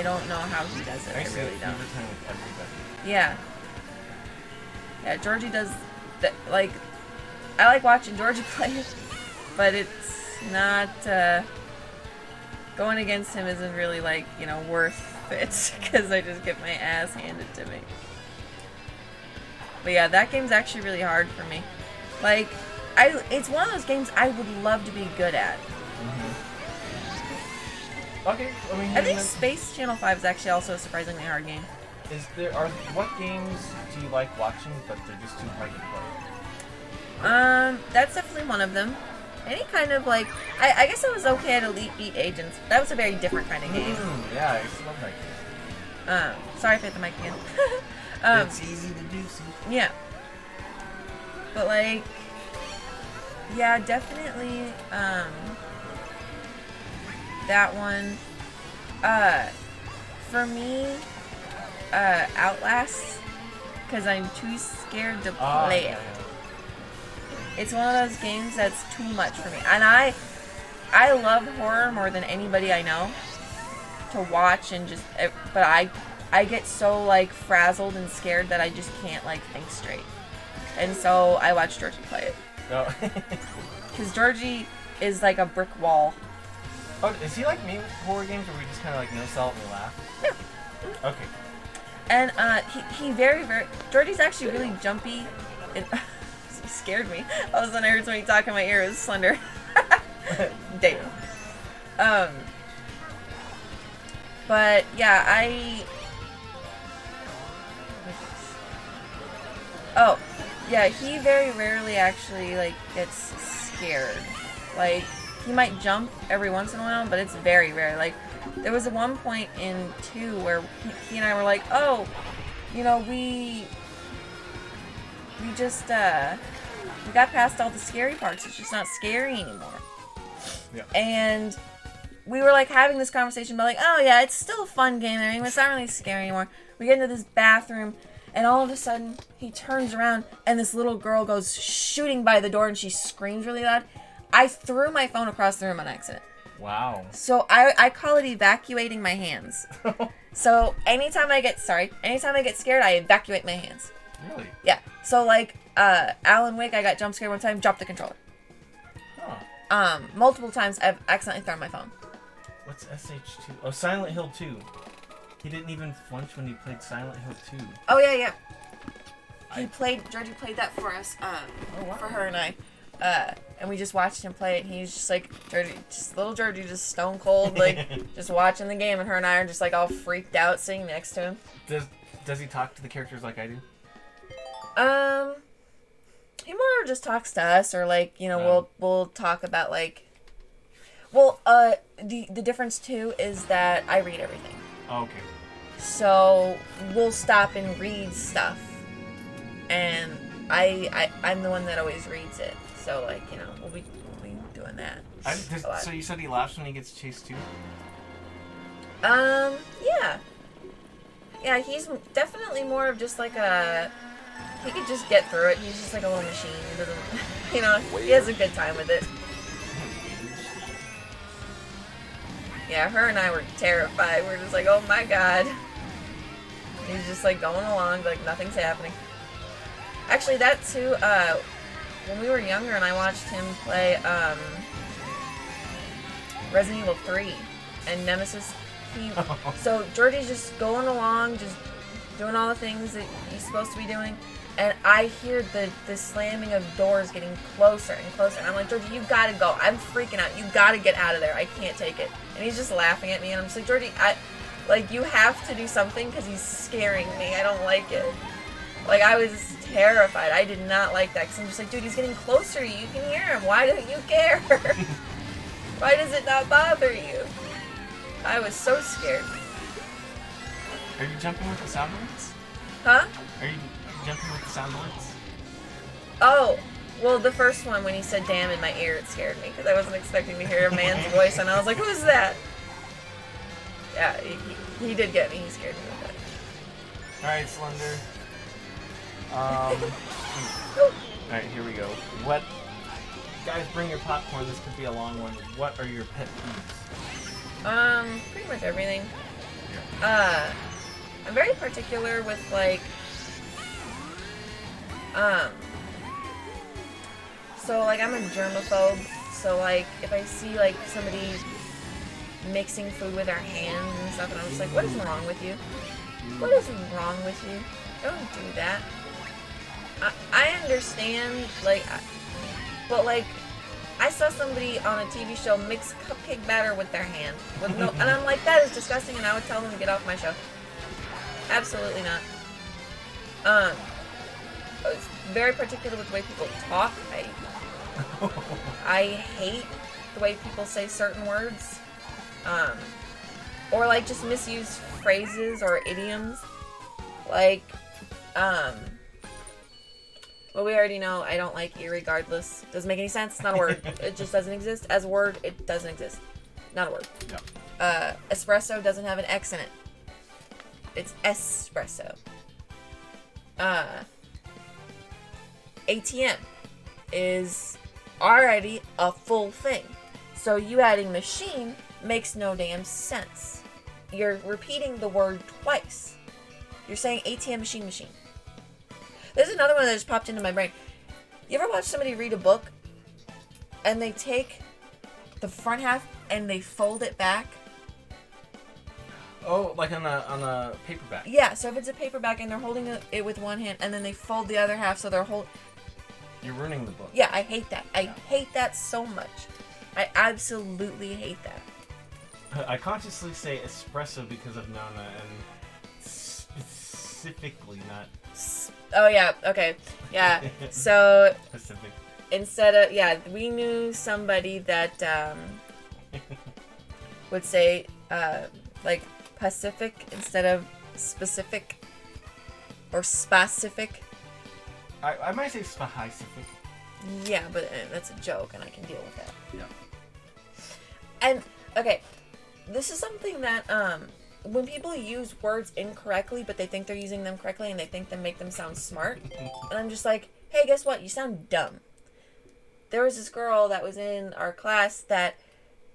don't know how he does it. I really don't.
Time with everybody.
Yeah. Yeah, Georgie does, like, I like watching Georgie play it, but it's not, going against him isn't really, like, you know, worth it, because I just get my ass handed to me. But yeah, that game's actually really hard for me. Like, it's one of those games I would love to be good at.
Mm-hmm. Okay,
I think Space Channel 5 is actually also a surprisingly hard game.
What games do you like watching, but they're just too hard to play?
That's definitely one of them. Any kind of, like, I guess I was okay at Elite Beat Agents. That was a very different kind of game.
Yeah, I used to love that game.
Sorry if I hit the mic again.
It's easy to do, so.
Yeah. But, like, yeah, definitely, that one. For me, Outlast, because I'm too scared to play it. It's one of those games that's too much for me. And I love horror more than anybody I know to watch and just, but I get so, like, frazzled and scared that I just can't, like, think straight. And so I watch Georgie play it.
Oh.
Because Georgie is like a brick wall.
Oh, is he like me with horror games where we just kind of like no salt and laugh?
Yeah.
Okay.
And he very, very... Georgie's actually really jumpy. He scared me. All of a sudden I heard somebody talk in my ear. It was Slender. Damn. But yeah, Oh, yeah, he very rarely actually, like, gets scared. Like, he might jump every once in a while, but it's very rare. Like, there was a one point in 2 where he and I were like, oh, you know, we just, we got past all the scary parts. It's just not scary anymore.
Yeah.
And we were, like, having this conversation about, like, oh, yeah, it's still a fun game. I mean, it's not really scary anymore. We get into this bathroom, and all of a sudden, he turns around, and this little girl goes shooting by the door, and she screams really loud. I threw my phone across the room on accident.
Wow.
So I call it evacuating my hands. So anytime I get scared, I evacuate my hands.
Really?
Yeah. So, like, Alan Wake, I got jump scared one time, dropped the controller.
Huh.
Multiple times I've accidentally thrown my phone.
What's SH2? Oh, Silent Hill 2. He didn't even flinch when he played Silent Hill 2.
Oh, yeah. Georgie played that for us,
wow.
for her and I. And we just watched him play it, and he was just like, little Georgie, just stone cold, like, just watching the game, and her and I are just, like, all freaked out sitting next to him.
Does he talk to the characters like I do?
He more just talks to us, or, like, you know, we'll talk about, like, well, the difference, too, is that I read everything.
Oh, okay.
So, we'll stop and read stuff, and I'm the one that always reads it. So, like, you know, we'll be doing that.
So you said he laughs when he gets chased too?
Yeah. Yeah, he's definitely more of just like he could just get through it. He's just like a little machine. He doesn't, you know, he has a good time with it. Yeah, her and I were terrified. We're just like, oh my god. He's just like going along, like nothing's happening. Actually, that too, when we were younger and I watched him play Resident Evil 3 and Nemesis, so Georgie's just going along, just doing all the things that he's supposed to be doing, and I hear the slamming of doors getting closer and closer, and I'm like, Georgie, you gotta go. I'm freaking out. You gotta get out of there. I can't take it. And he's just laughing at me, and I'm just like, Georgie, you have to do something because he's scaring me. I don't like it. Like, I was terrified. I did not like that because I'm just like, dude, he's getting closer to you. You can hear him. Why don't you care? Why does it not bother you? I was so scared.
Are you jumping with the sound alerts?
Huh?
Are you jumping with the sound alerts?
Oh, well, the first one when he said damn in my ear, it scared me because I wasn't expecting to hear a man's voice, and I was like, who's that? Yeah, he did get me. He scared me with that.
Alright, Slender. Alright, here we go. What... Guys, bring your popcorn. This could be a long one. What are your pet peeves?
Pretty much everything. I'm very particular with, like, so, like, I'm a germaphobe, so, like, if I see, like, somebody mixing food with their hands and stuff, and I'm just like, what is wrong with you? What is wrong with you? Don't do that. I understand, like, but, like, I saw somebody on a TV show mix cupcake batter with their hand. With no, and I'm like, that is disgusting, and I would tell them to get off my show. Absolutely not. I was very particular with the way people talk. I hate the way people say certain words. Or, like, just misuse phrases or idioms. Like, well, we already know I don't like irregardless. Doesn't make any sense. It's not a word. It just doesn't exist. As a word, it doesn't exist. Not a word.
Yeah.
Espresso doesn't have an X in it. It's espresso. ATM is already a full thing. So you adding machine makes no damn sense. You're repeating the word twice. You're saying ATM machine. There's another one that just popped into my brain. You ever watch somebody read a book and they take the front half and they fold it back?
Oh, like on a paperback.
Yeah, so if it's a paperback and they're holding it with one hand and then they fold the other half so they're
You're ruining the book.
Yeah, I hate that. I hate that so much. I absolutely hate that.
I consciously say espresso because of Nona and specifically not...
Oh, yeah, okay. Yeah, so...
Pacific.
Instead of... Yeah, we knew somebody that would say, like, Pacific instead of specific or specific.
I might say specific.
Yeah, but that's a joke and I can deal with that.
Yeah.
And, okay, this is something that, when people use words incorrectly, but they think they're using them correctly and they think they make them sound smart, and I'm just like, hey, guess what? You sound dumb. There was this girl that was in our class that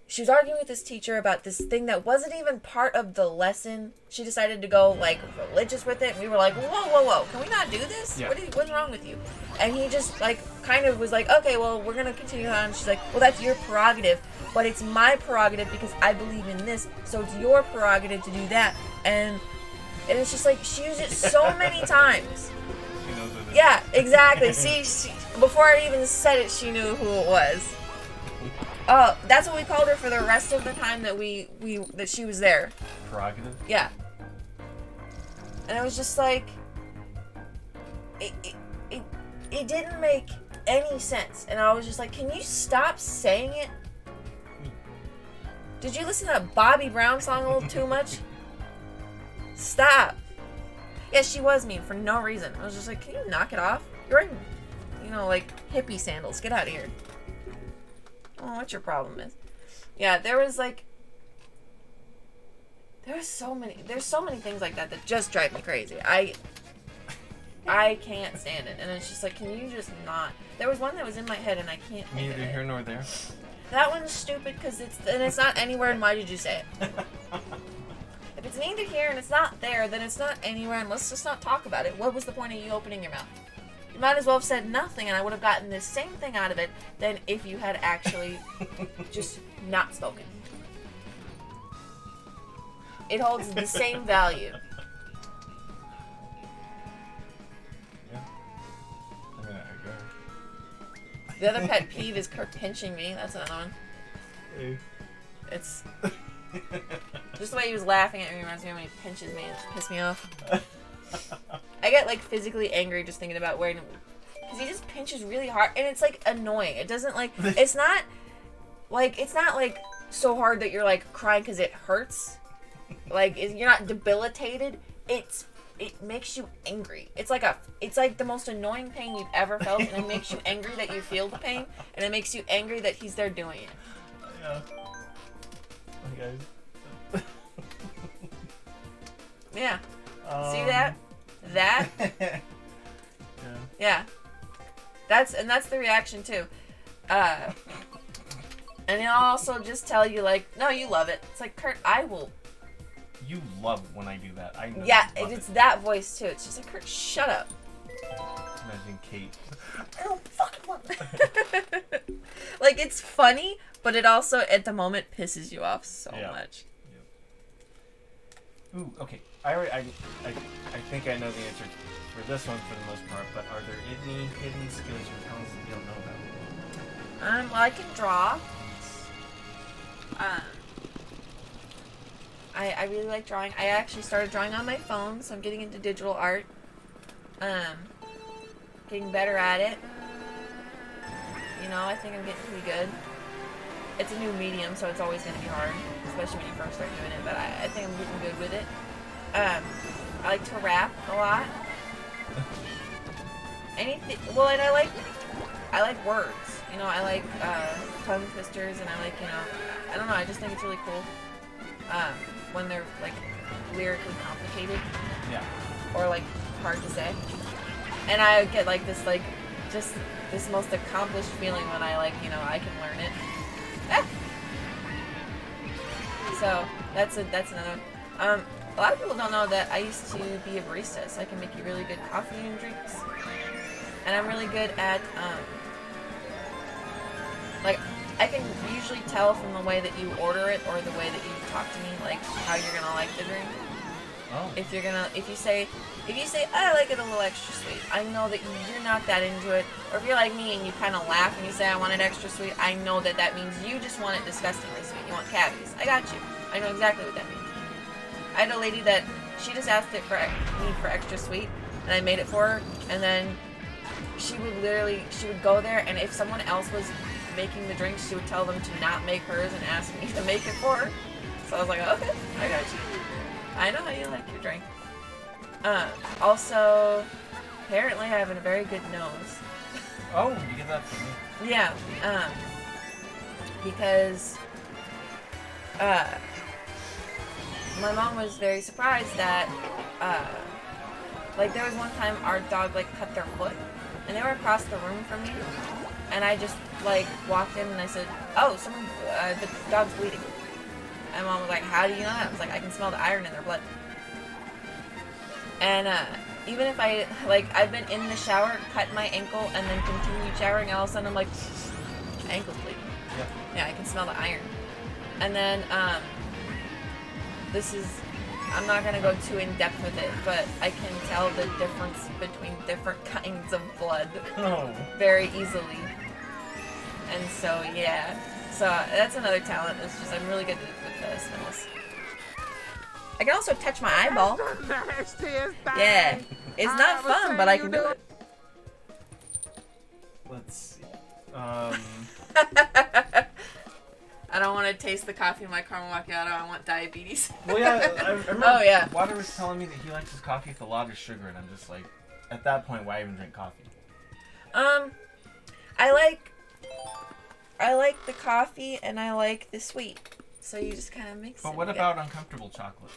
she was arguing with this teacher about this thing that wasn't even part of the lesson. She decided to go, like, religious with it, and we were like, whoa, can we not do this?
Yeah.
What's wrong with you? And he just, like, kind of was like, okay, well, we're going to continue on. She's like, well, that's your prerogative, but it's my prerogative because I believe in this, so it's your prerogative to do that. And it's just like, she used it so many times.
She knows what it is.
Yeah, exactly. See, before I even said it, she knew who it was. Oh, that's what we called her for the rest of the time that that she was there.
Prerogative?
Yeah. And it was just like, it didn't make any sense. And I was just like, can you stop saying it? Did you listen to that Bobby Brown song a little too much? Stop. Yeah, she was mean for no reason. I was just like, can you knock it off? You're wearing, like, hippie sandals. Get out of here. Oh, what your problem is? Yeah, there's so many things like that just drive me crazy. I can't stand it, and it's just like, can you just not? There was one that was in my head, and I can't think of
Neither
it.
here nor there.
That one's stupid because it's not anywhere. And why did you say it? If it's neither here and it's not there, then it's not anywhere, and let's just not talk about it. What was the point of you opening your mouth? You might as well have said nothing, and I would have gotten the same thing out of it than if you had actually just not spoken. It holds the same value.
Yeah. I mean, I agree.
The other pet peeve is Kirk pinching me. That's another one.
Hey.
It's just the way he was laughing at me reminds me of when he pinches me. It pisses me off. I get, like, physically angry just thinking about wearing, because he just pinches really hard, and it's, like, annoying. It doesn't, like, it's not like so hard that you're, like, crying because it hurts. Like, you're not debilitated. It makes you angry. It's like the most annoying pain you've ever felt, and it makes you angry that you feel the pain, and it makes you angry that he's there doing it.
Yeah. Okay.
Yeah. See that? that.
Yeah.
Yeah. That's the reaction too. And he'll also just tell you, like, no, you love it. It's like, Kurt, I will.
You love when I do that. I know.
Yeah,
you love
it's
it.
that voice too. It's just like, Kurt, shut up.
Imagine Kate. I don't fucking love it.
Like, it's funny, but it also, at the moment, pisses you off so much.
Yeah. Ooh, okay. I think I know the answer for this one for the most part, but are there any hidden skills or talents that we don't know about?
Well, I can draw. I really like drawing. I actually started drawing on my phone, so I'm getting into digital art. Getting better at it. You know, I think I'm getting pretty good. It's a new medium, so it's always going to be hard, especially when you first start doing it, but I think I'm getting good with it. I like to rap a lot. Anything, well, and I like words. You know, I like tongue twisters, and I like, you know, I don't know, I just think it's really cool when they're, like, lyrically complicated.
Yeah.
Or, like, hard to say. And I get, like, this, like, just this most accomplished feeling when I, like, you know, I can learn it. Ah! So, that's another one. A lot of people don't know that I used to be a barista, so I can make you really good coffee and drinks. And I'm really good at, like, I can usually tell from the way that you order it or the way that you talk to me, like, how you're gonna like the drink.
Oh.
If you say, I like it a little extra sweet, I know that you're not that into it. Or if you're like me and you kind of laugh and you say, I want it extra sweet, I know that that means you just want it disgustingly sweet. You want cavities. I got you. I know exactly what that means. I had a lady that, she just asked it for extra sweet, and I made it for her, and then she would go there, and if someone else was making the drink, she would tell them to not make hers and ask me to make it for her. So I was like, okay, I got you. I know how you like your drink. Also, apparently I have a very good nose.
Oh, you get that from me.
Yeah, because, my mom was very surprised that, like, there was one time our dog, like, cut their foot, and they were across the room from me, and I just, like, walked in and I said, oh, the dog's bleeding. And Mom was like, how do you know that? I was like, I can smell the iron in their blood. And, even if I've been in the shower, cut my ankle, and then continued showering, and all of a sudden I'm like, my ankle's bleeding. Yeah, I can smell the iron. And then, I'm not going to go too in depth with it, but I can tell the difference between different kinds of blood very easily. And so, yeah. So, that's another talent. It's just, I'm really good with the smells. I can also touch my eyeball. Yeah. It's not fun, but I can do it.
Let's see.
I don't want to taste the coffee in my caramel macchiato. I want diabetes.
Well, yeah, I remember
Oh, yeah.
Water was telling me that he likes his coffee with a lot of sugar, and I'm just like, at that point, why even drink coffee?
I like the coffee and I like the sweet. So you just kind of mix it.
But what about uncomfortable chocolate?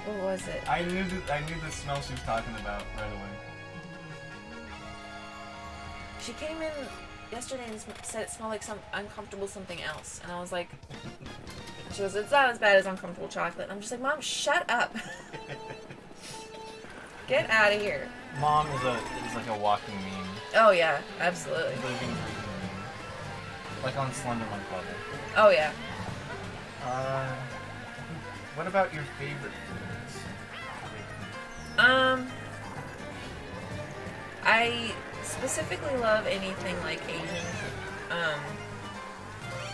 What was it?
I knew the smell she was talking about right away.
She came in yesterday and said it smelled like some uncomfortable something else. And I was like, she goes, it's not as bad as uncomfortable chocolate. And I'm just like, Mom, shut up. Get out of here.
Mom is like a walking meme.
Oh, yeah, absolutely.
Living, breathing meme. Like on Slender Monk level.
Oh, yeah.
What about your favorite foods?
I specifically love anything like Asian.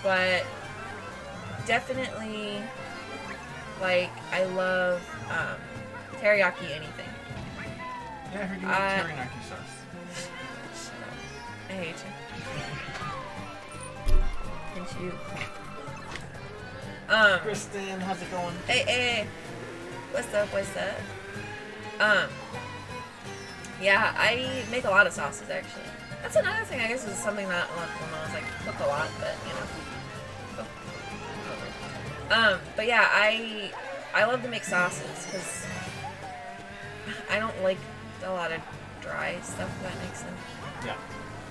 But definitely, like, I love, teriyaki anything.
Yeah, I heard you make teriyaki sauce.
I hate you. And you.
Kristen, how's it going?
Hey. What's up? Yeah, I make a lot of sauces, actually. That's another thing, I guess, is something not a lot of people know. It's like, cook a lot, but, you know. But yeah, I love to make sauces because I don't like a lot of dry stuff. If that makes sense.
Yeah.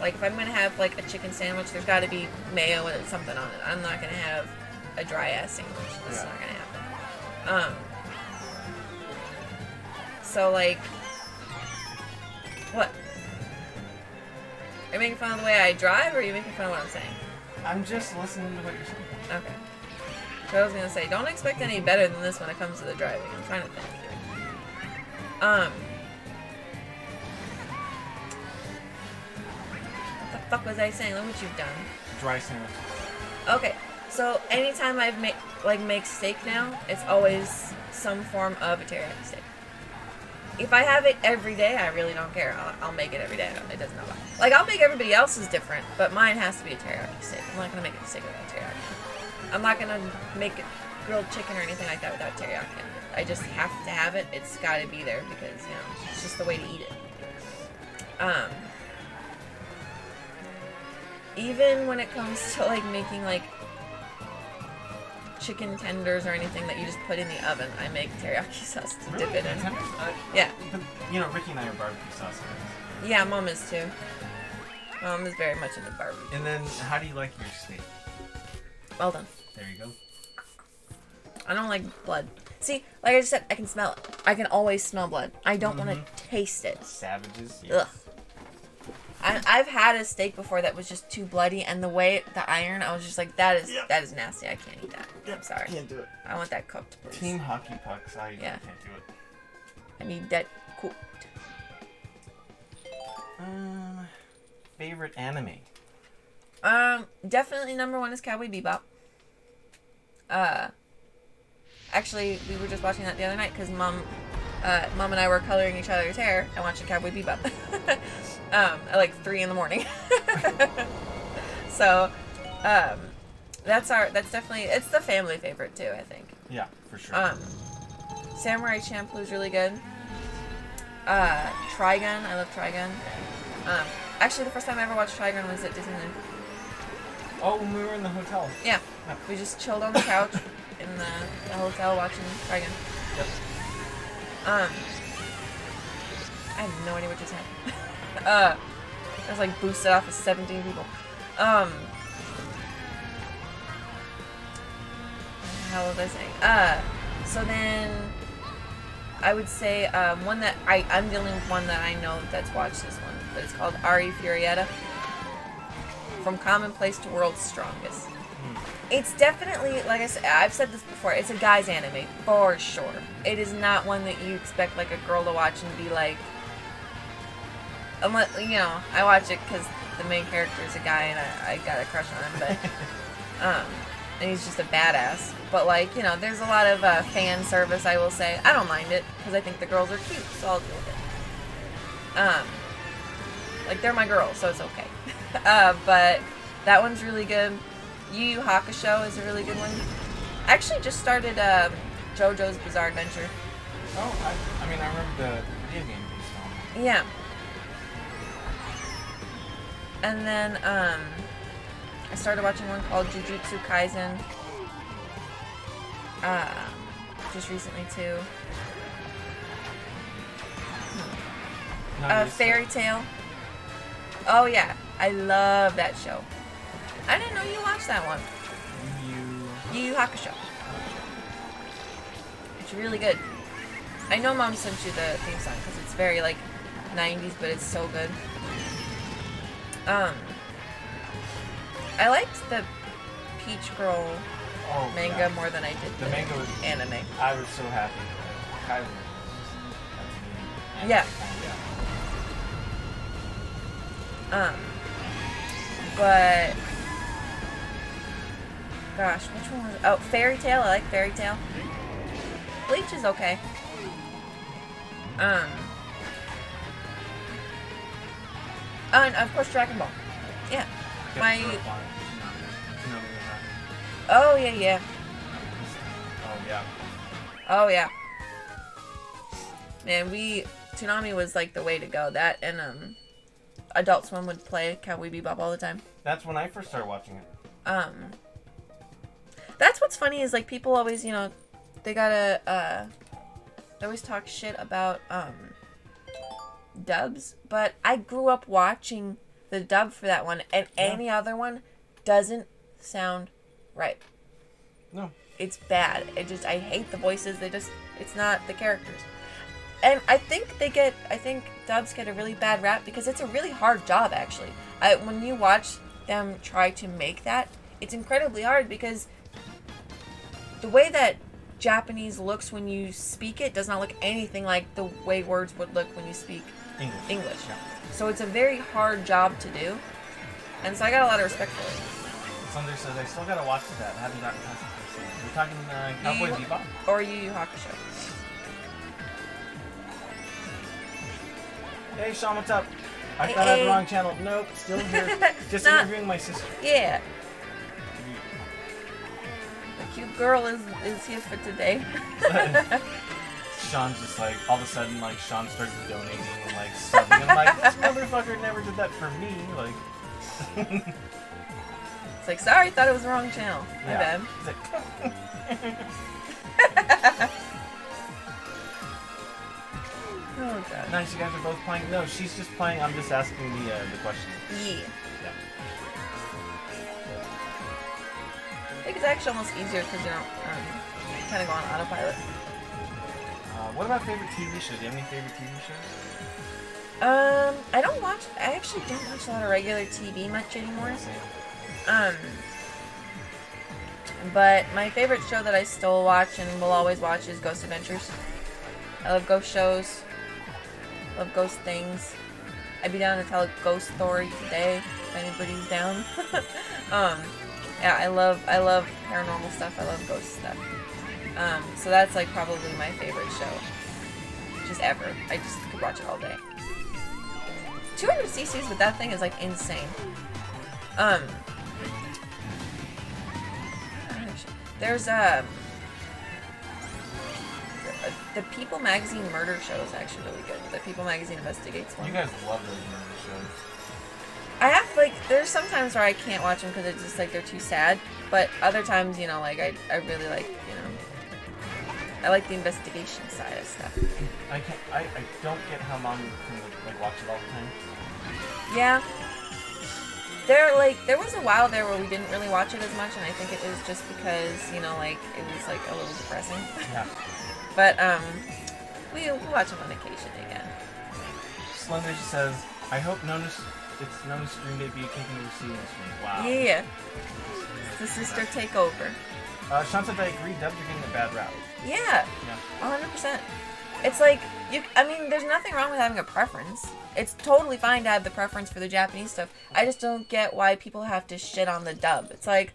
Like if I'm gonna have like a chicken sandwich, there's got to be mayo and something on it. I'm not gonna have a dry ass sandwich. That's not gonna happen. So like, what? Are you making fun of the way I drive, or are you making fun of what I'm saying?
I'm just listening to what you're saying.
Okay. So I was gonna say, don't expect any better than this when it comes to the driving. I'm trying to think here. What the fuck was I saying? Look what you've done.
Dry sandwich.
Okay, so anytime I've make steak now, it's always some form of a teriyaki steak. If I have it every day, I really don't care. I'll make it every day. It doesn't matter. Like, I'll make everybody else's different, but mine has to be a teriyaki steak. I'm not gonna make a steak without teriyaki. I'm not gonna make grilled chicken or anything like that without teriyaki. I just have to have it. It's gotta be there because, you know, it's just the way to eat it. Even when it comes to, like, making, like, chicken tenders or anything that you just put in the oven, I make teriyaki sauce to dip it in. Yeah.
But, you know, Ricky and I are barbecue sauce guys.
Yeah, Mom is too. Mom is very much into barbecue.
And then, how do you like your steak?
Well done.
There you go.
I don't like blood. See, like I just said, I can smell it. I can always smell blood. I don't want to taste it.
Savages.
Yes. Ugh. I've had a steak before that was just too bloody, and the way the iron, I was just like, that is nasty. I can't eat that. I'm sorry.
Can't do it.
I want that cooked, please.
Team hockey pucks. I can't do it.
I need that cooked.
Favorite anime?
Definitely number one is Cowboy Bebop. Actually, we were just watching that the other night because Mom and I were coloring each other's hair and watching Cowboy Bebop. At like 3 in the morning. So, that's definitely, it's the family favorite too, I think.
Yeah, for sure.
Samurai Champloo's really good. Trigun, I love Trigun. Actually, the first time I ever watched Trigun was at Disneyland.
Oh, when we were in the hotel.
Yeah. We just chilled on the couch in the hotel watching Trigun.
Yep.
I have no idea what just happened. I was like boosted off of 17 people. What the hell was I saying? So then I would say one that I'm the only one that I know that's watched this one, but it's called Ari Furietta. From Commonplace to World's Strongest. It's definitely, like I said, I've said this before, it's a guy's anime, for sure. It is not one that you expect, like, a girl to watch and be like, unless, you know, I watch it because the main character is a guy and I got a crush on him, but, and he's just a badass. But, like, you know, there's a lot of fan service, I will say. I don't mind it, because I think the girls are cute, so I'll deal with it. Like, they're my girls, so it's okay. But that one's really good. Yu Yu Hakusho is a really good one. I actually just started JoJo's Bizarre Adventure.
Oh, I mean, I remember the video game based on it.
Yeah. And then I started watching one called Jujutsu Kaisen. Just recently too. Fairy Tail. Oh yeah, I love that show. I didn't know you watched that one. Yu Yu Hakusho. It's really good. I know Mom sent you the theme song because it's very like 90s, but it's so good. I liked the Peach Girl manga more than I did the
manga was
anime.
I was so happy. Kaiser.
Yeah. But gosh, which one was it? Oh, Fairy Tail. I like Fairy Tail. Bleach is okay. And of course Dragon Ball. Yeah. Oh yeah. Oh yeah. Man, Toonami was like the way to go. That and Adult Swim would play Cowboy Bebop all the time.
That's when I first started watching it.
That's what's funny is, like, people always, you know, they always talk shit about, dubs, but I grew up watching the dub for that one, and any other one doesn't sound right.
No.
It's bad. I hate the voices. It's not the characters. And I think dubs get a really bad rap because it's a really hard job, actually. When you watch them try to make that, it's incredibly hard because the way that Japanese looks when you speak it does not look anything like the way words would look when you speak English.
Yeah.
So it's a very hard job to do. And so I got a lot of respect for it.
Thunder says, I still gotta watch that. I haven't gotten past the first scene. We're talking Cowboy Bebop?
Or Yu Yu Hakusho.
Hey, Sean, what's up? I thought I had the wrong channel. Nope, still here. Just interviewing my sister.
Yeah. The cute girl is here for today.
Sean's just like, all of a sudden, like, Sean started donating and, like, subbing. I'm like, this motherfucker never did that for me. Like...
It's like, sorry, thought it was the wrong channel. My bad. Oh, God.
Nice, you guys are both playing. No, she's just playing. I'm just asking the question.
Yeah. I think it's actually almost easier because you don't kind of go on autopilot.
What about favorite TV shows? Do you have any favorite TV shows?
I actually don't watch a lot of regular TV much anymore. But my favorite show that I still watch and will always watch is Ghost Adventures. I love ghost shows. Love ghost things. I'd be down to tell a ghost story today if anybody's down. Yeah, I love paranormal stuff. I love ghost stuff. So that's like probably my favorite show, just ever. I just could watch it all day. 200 cc's with that thing is like insane. There's the People Magazine murder show is actually really good. The People Magazine Investigates one.
You guys love those murder shows.
I have, like, there's sometimes where I can't watch them because it's just, like, they're too sad. But other times, you know, like, I really like, you know, I like the investigation side of stuff.
I don't get how mom can, like, watch it all the time.
Yeah. There was a while there where we didn't really watch it as much, and I think it was just because, you know, like, it was, like, a little depressing.
Yeah.
But, we watch them on occasion again.
Slender says, I hope Nona's stream debut came overseas this week. Wow.
Yeah. It's the sister takeover.
Sean said, I agree, dubs are getting a bad rap.
Yeah. 100%. It's like, there's nothing wrong with having a preference. It's totally fine to have the preference for the Japanese stuff. I just don't get why people have to shit on the dub. It's like,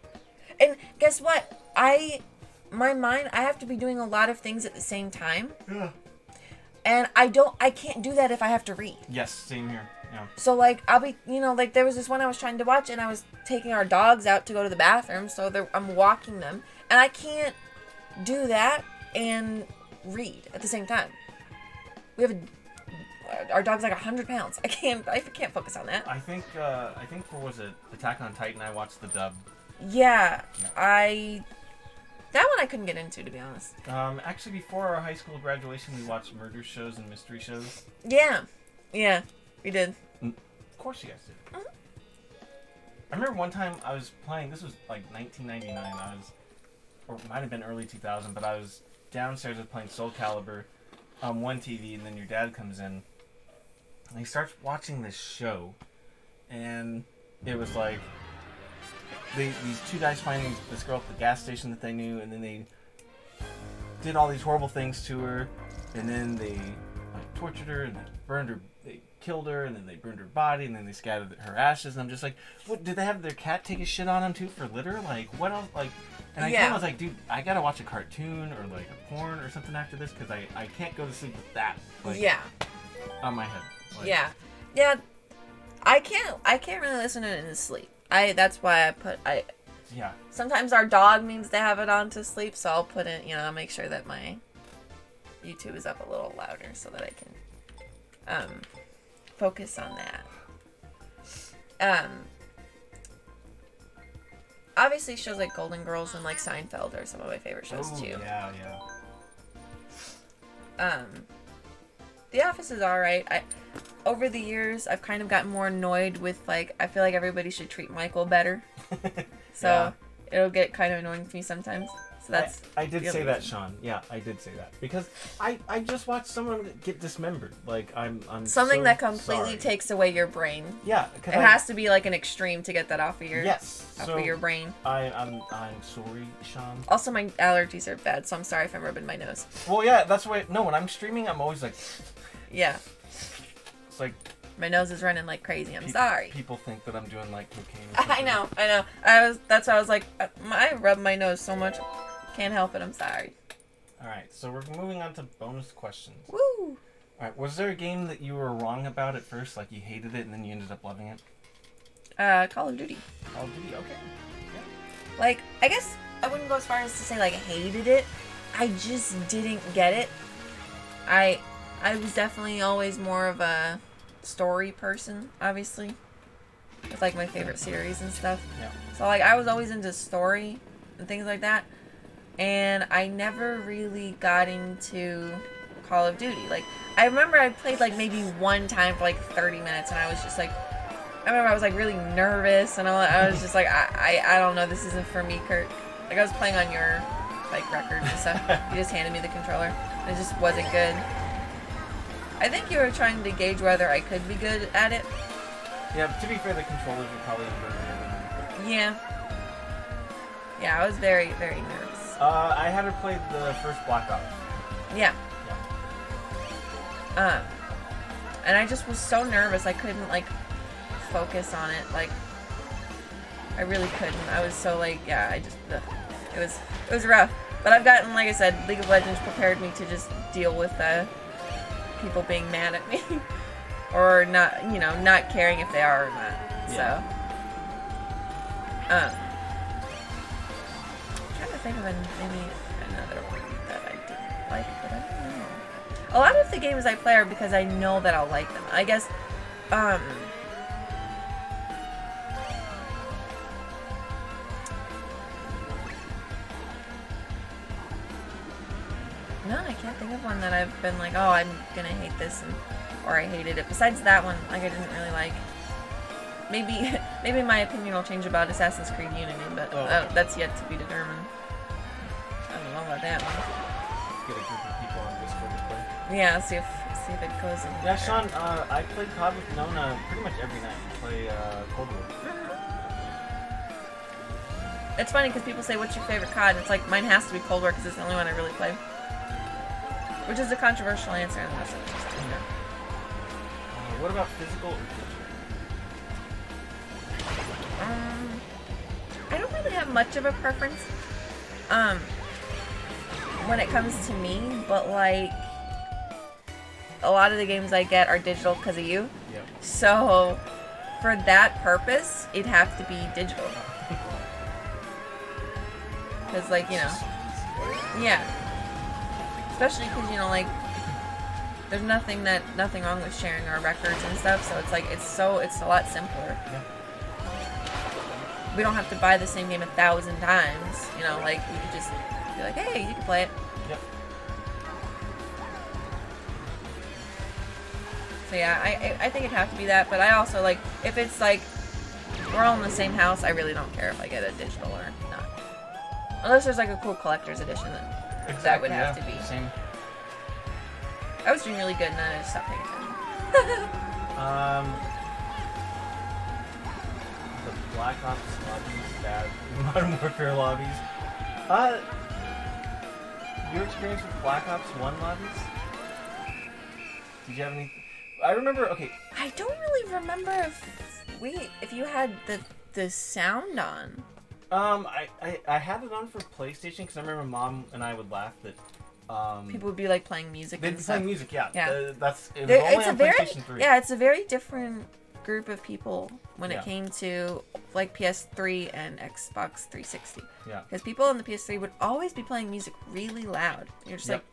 and guess what? I have to be doing a lot of things at the same time.
Yeah.
And I can't do that if I have to read.
Yes, same here. Yeah.
So, like, I'll be, you know, like, there was this one I was trying to watch, and I was taking our dogs out to go to the bathroom, so I'm walking them, and I can't do that and read at the same time. Our dog's like 100 pounds. I can't focus on that.
I think for, was it Attack on Titan, I watched the dub.
Yeah. That one I couldn't get into, to be honest.
Actually, before our high school graduation, we watched murder shows and mystery shows.
Yeah, we did.
Of course you guys did. Mm-hmm. I remember one time I was playing, this was like 1999, or it might have been early 2000, but I was downstairs playing Soul Calibur on one TV, and then your dad comes in, and he starts watching this show, and it was like, these two guys finding this girl at the gas station that they knew, and then they did all these horrible things to her, and then they like tortured her, and they killed her, and then they burned her body, and then they scattered her ashes, and I'm just like, what, did they have their cat take a shit on them too for litter? Like, what else? Like, and I told him, I was like, dude, I gotta watch a cartoon or like a porn or something after this, because I can't go to sleep with that. Like, on my head. Like,
yeah. I can't really listen to it in his sleep. That's why
Yeah.
Sometimes our dog needs to have it on to sleep, so I'll put it, I'll make sure that my YouTube is up a little louder so that I can focus on that. obviously shows like Golden Girls and like Seinfeld are some of my favorite shows
Ooh,
too.
Yeah.
The Office is alright. Over the years, I've kind of gotten more annoyed with, like, I feel like everybody should treat Michael better. So, it'll get kind of annoying to me sometimes. So that's...
I did say that, Sean. Yeah, I did say that. Because I just watched someone get dismembered. Like, I'm
something
so
that completely
sorry.
takes away your brain.
Yeah.
It has to be, like, an extreme to get that off of your...
Yes.
Off of your brain.
I'm sorry, Sean.
Also, my allergies are bad, so I'm sorry if I'm rubbing my nose.
Well, yeah, that's why... No, when I'm streaming, I'm always like...
Yeah.
It's like...
My nose is running like crazy. I'm sorry.
People think that I'm doing, like, cocaine or something.
I know. That's why I was like, I rub my nose so much. Can't help it. I'm sorry.
Alright, so we're moving on to bonus questions.
Woo!
Alright, was there a game that you were wrong about at first? Like, you hated it and then you ended up loving it?
Call of Duty.
Call of Duty, okay. Yeah.
Like, I guess I wouldn't go as far as to say, like, hated it. I just didn't get it. I was definitely always more of a story person, obviously. With, like, my favorite series and stuff.
Yeah.
So, like, I was always into story and things like that. And I never really got into Call of Duty. Like, I remember I played, like, maybe one time for, like, 30 minutes, and I was just, like... I remember I was, like, really nervous, and I was just, like, I don't know, this isn't for me, Kurt. Like, I was playing on your, like, records and stuff. You just handed me the controller, and it just wasn't good. I think you were trying to gauge whether I could be good at it.
Yeah, but to be fair, the controllers were probably better.
Yeah. Yeah, I was very, very nervous.
I had her play the first Black Ops.
Yeah. And I just was so nervous, I couldn't, like, focus on it. Like, I really couldn't. I was so, like, yeah, it was rough. But I've gotten, like I said, League of Legends prepared me to just deal with people being mad at me. Or not, not caring if they are or not.
Yeah.
So. I'm trying to think of maybe another one that I didn't like, but I don't know. A lot of the games I play are because I know that I'll like them. I guess, no, I can't think of one that I've been like, oh, I'm gonna hate this, or I hated it. Besides that one, like, I didn't really like. Maybe my opinion will change about Assassin's Creed Unity, but that's yet to be determined. I don't know about that one.
Get a group of people on Discord to play.
Yeah, see if it goes in.
Yeah, Sean, I play COD with Nona pretty much every night. We play Cold War.
It's funny because people say, what's your favorite COD? And it's like, mine has to be Cold War because it's the only one I really play. Which is a controversial answer, and that's interesting.
What about physical or digital?
I don't really have much of a preference when it comes to me, but like a lot of the games I get are digital because of you.
Yep.
So for that purpose, it'd have to be digital. Because, like, yeah. Especially because, like, there's nothing wrong with sharing our records and stuff, so it's like, it's a lot simpler.
Yeah.
We don't have to buy the same game 1,000 times, like, we could just be like, hey, you can play it.
Yep.
So yeah, I think it'd have to be that, but I also, like, if it's like, we're all in the same house, I really don't care if I get a digital or not. Unless there's like a cool collector's edition, then that would have to be.
Same.
I was doing really good and then I just stopped paying attention.
The Black Ops lobbies, bad. Modern Warfare lobbies. Your experience with Black Ops 1 lobbies? Did you have any? I remember. Okay.
I don't really remember if you had the sound on.
I had it on for PlayStation because I remember Mom and I would laugh that.
People would be like playing music.
They'd be playing music, yeah.
Yeah.
It was only on PlayStation 3.
Yeah, it's a very different group of people when it came to like PS3 and Xbox 360.
Yeah.
Because people on the PS3 would always be playing music really loud. You're just like,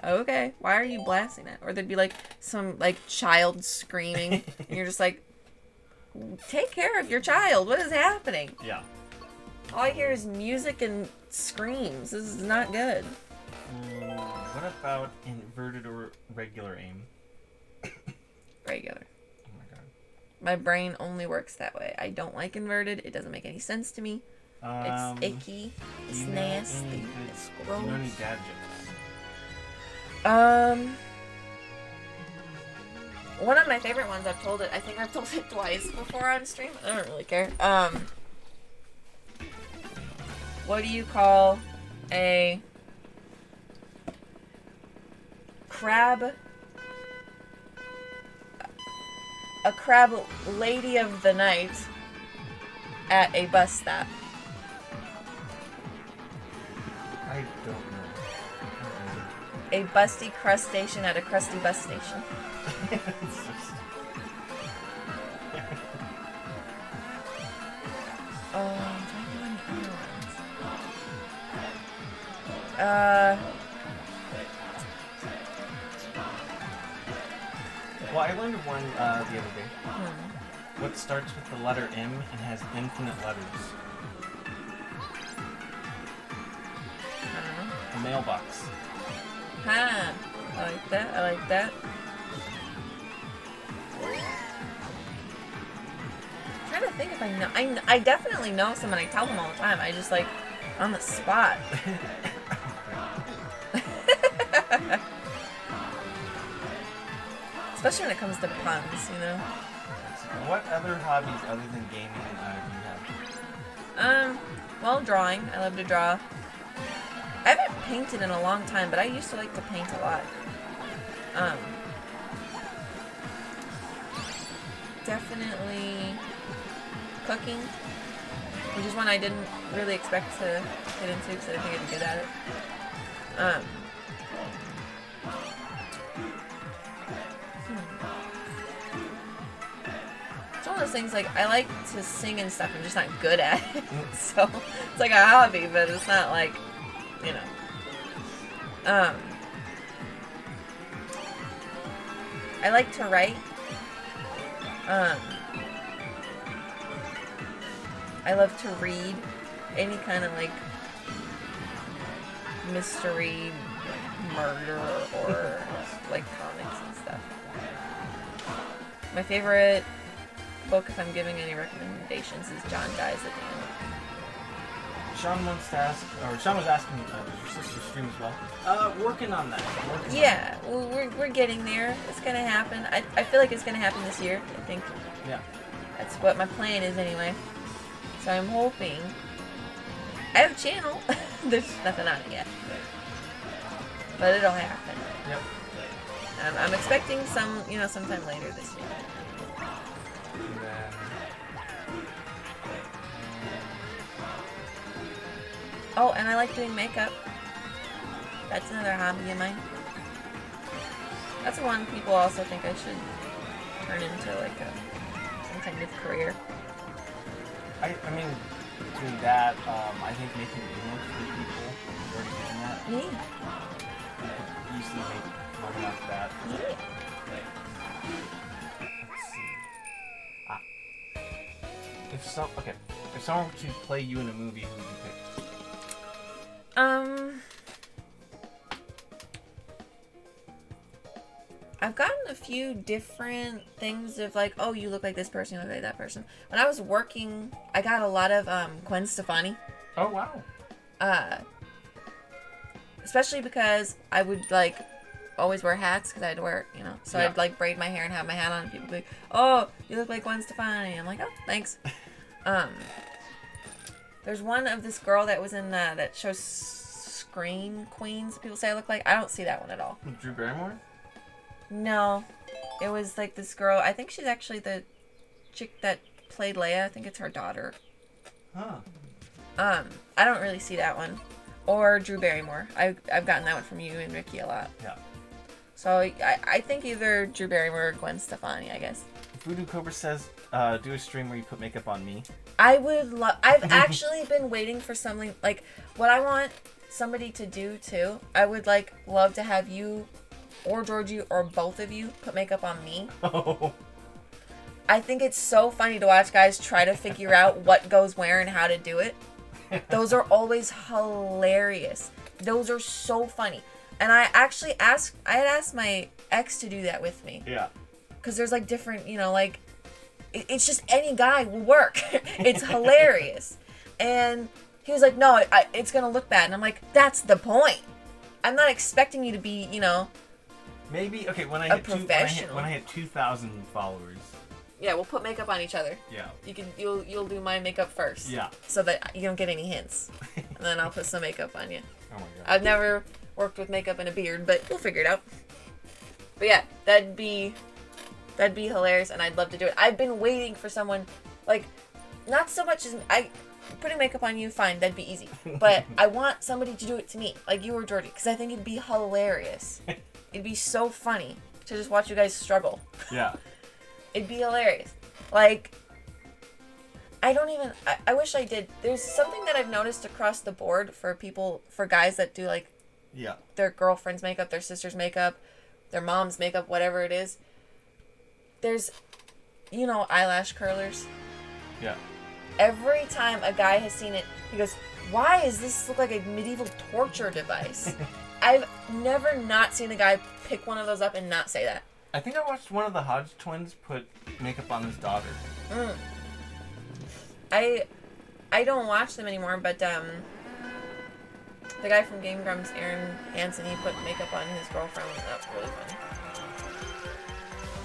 okay, why are you blasting it? Or there'd be like some like child screaming, and you're just like, take care of your child. What is happening?
Yeah.
All I hear is music and screams. This is not good.
What about inverted or regular aim?
Regular.
Oh my god.
My brain only works that way. I don't like inverted. It doesn't make any sense to me. It's icky. It's nasty. It's gross.
Do you know any dad jokes?
One of my favorite ones, I think I've told it twice before on stream. I don't really care. What do you call a crab lady of the night at a bus stop?
I don't know.
A busty crustacean at a crusty bus station. I'm trying to find the other ones.
Well, I learned one the other day. What starts with the letter M and has infinite letters?
I don't know.
A mailbox.
Huh. I like that. I'm trying to think if I know. I definitely know someone. I tell them all the time. I just like on the spot. Especially when it comes to puns, you know.
What other hobbies other than gaming do you have?
Well, drawing. I love to draw. I haven't painted in a long time, but I used to like to paint a lot. Definitely cooking, which is one I didn't really expect to get into because I didn't think I'd be good at it. It's one of those things, like, I like to sing and stuff, I'm just not good at it. So, it's like a hobby, but it's not like, you know. I like to write. I love to read any kind of, like, mystery, murder, or, like, comics and stuff. My favorite book, if I'm giving any recommendations, is John Dies at the End.
Sean wants to ask, or Sean was asking, does your sister stream as well? Working on that.
Yeah, we're getting there. It's gonna happen. I feel like it's gonna happen this year. I think.
Yeah.
That's what my plan is anyway. So I'm hoping. I have a channel. There's nothing on it yet. But it'll happen.
Yep.
I'm expecting sometime later this year.
And then...
Oh, and I like doing makeup. That's another hobby of mine. That's one people also think I should turn into, like, some kind of career.
I mean, between that, I think making emails for people, you're already doing that.
Me?
You could easily make money off that.
Yeah.
Let's see. If someone were to play you in a movie, who would you pick?
I've gotten a few different things of, like, oh, you look like this person, you look like that person. When I was working, I got a lot of Gwen Stefani.
Oh, wow.
Especially because I would, like, always wear hats because I had to wear, so
Yeah.
I'd, like, braid my hair and have my hat on, and people would be like, oh, you look like Gwen Stefani. I'm like, oh, thanks. There's one of this girl that was in that show Scream Queens, people say I look like. I don't see that one at all.
Drew Barrymore?
No. It was, like, this girl. I think she's actually the chick that played Leia. I think it's her daughter.
Huh.
I don't really see that one. Or Drew Barrymore. I've gotten that one from you and Ricky a lot.
Yeah.
So I think either Drew Barrymore or Gwen Stefani, I guess.
Voodoo Cobra says, do a stream where you put makeup on me.
I would love... I've actually been waiting for something... Like, what I want somebody to do, too, I would, like, love to have you or Georgie or both of you put makeup on me.
Oh.
I think it's so funny to watch guys try to figure out what goes where and how to do it. Those are always hilarious. Those are so funny. And I actually had asked my ex to do that with me.
Yeah.
Because there's like different, like, it's just any guy will work. It's hilarious. And he was like, no, it's going to look bad. And I'm like, that's the point. I'm not expecting you to be,
Maybe, okay, when I hit 2,000 followers.
Yeah, we'll put makeup on each other.
Yeah.
You'll do my makeup first.
Yeah.
So that you don't get any hints. And then I'll put some makeup on you.
Oh my god.
I've never worked with makeup and a beard, but we'll figure it out. But yeah, that'd be hilarious, and I'd love to do it. I've been waiting for someone, like, not so much as putting makeup on you, fine, that'd be easy. But I want somebody to do it to me, like you or Georgie, because I think it'd be hilarious. It'd be so funny to just watch you guys struggle.
Yeah.
It'd be hilarious. Like, I wish I did. There's something that I've noticed across the board for guys that do, like,
yeah,
their girlfriend's makeup, their sister's makeup, their mom's makeup, whatever it is. There's, eyelash curlers.
Yeah.
Every time a guy has seen it, he goes, why does this look like a medieval torture device? I've never not seen a guy pick one of those up and not say that.
I think I watched one of the Hodge twins put makeup on his daughter.
I don't watch them anymore, but the guy from Game Grumps, Aaron Hansen, he put makeup on his girlfriend. That's really funny.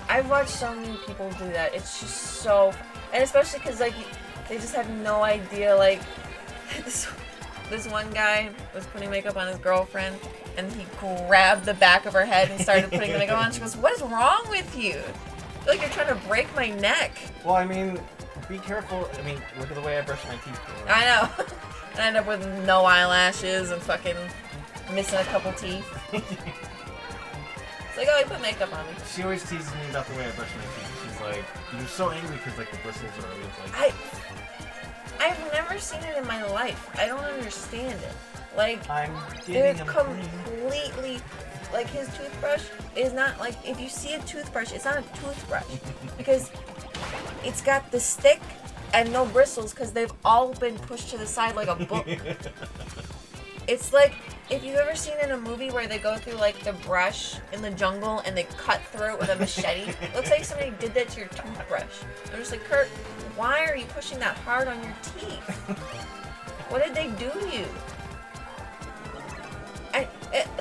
I've watched so many people do that. It's just so... And especially because, like, they just have no idea, like... This one guy was putting makeup on his girlfriend, and he grabbed the back of her head and started putting the makeup on. She goes, what is wrong with you? I feel like you're trying to break my neck.
Well, I mean, be careful. I mean, look at the way I brush my teeth.
I know. I end up with no eyelashes and fucking missing a couple teeth. It's like, oh, he put makeup on me.
She always teases me about the way I brush my teeth. She's like, you're so angry because, like, the bristles are always, like...
I've never seen it in my life. I don't understand it. Like,
they're
completely... Like, his toothbrush is not, like, if you see a toothbrush, it's not a toothbrush. Because it's got the stick and no bristles because they've all been pushed to the side like a book. It's like, if you've ever seen in a movie where they go through, like, the brush in the jungle and they cut through it with a machete, it looks like somebody did that to your toothbrush. I'm just like, Kurt, why are you pushing that hard on your teeth? What did they do to you?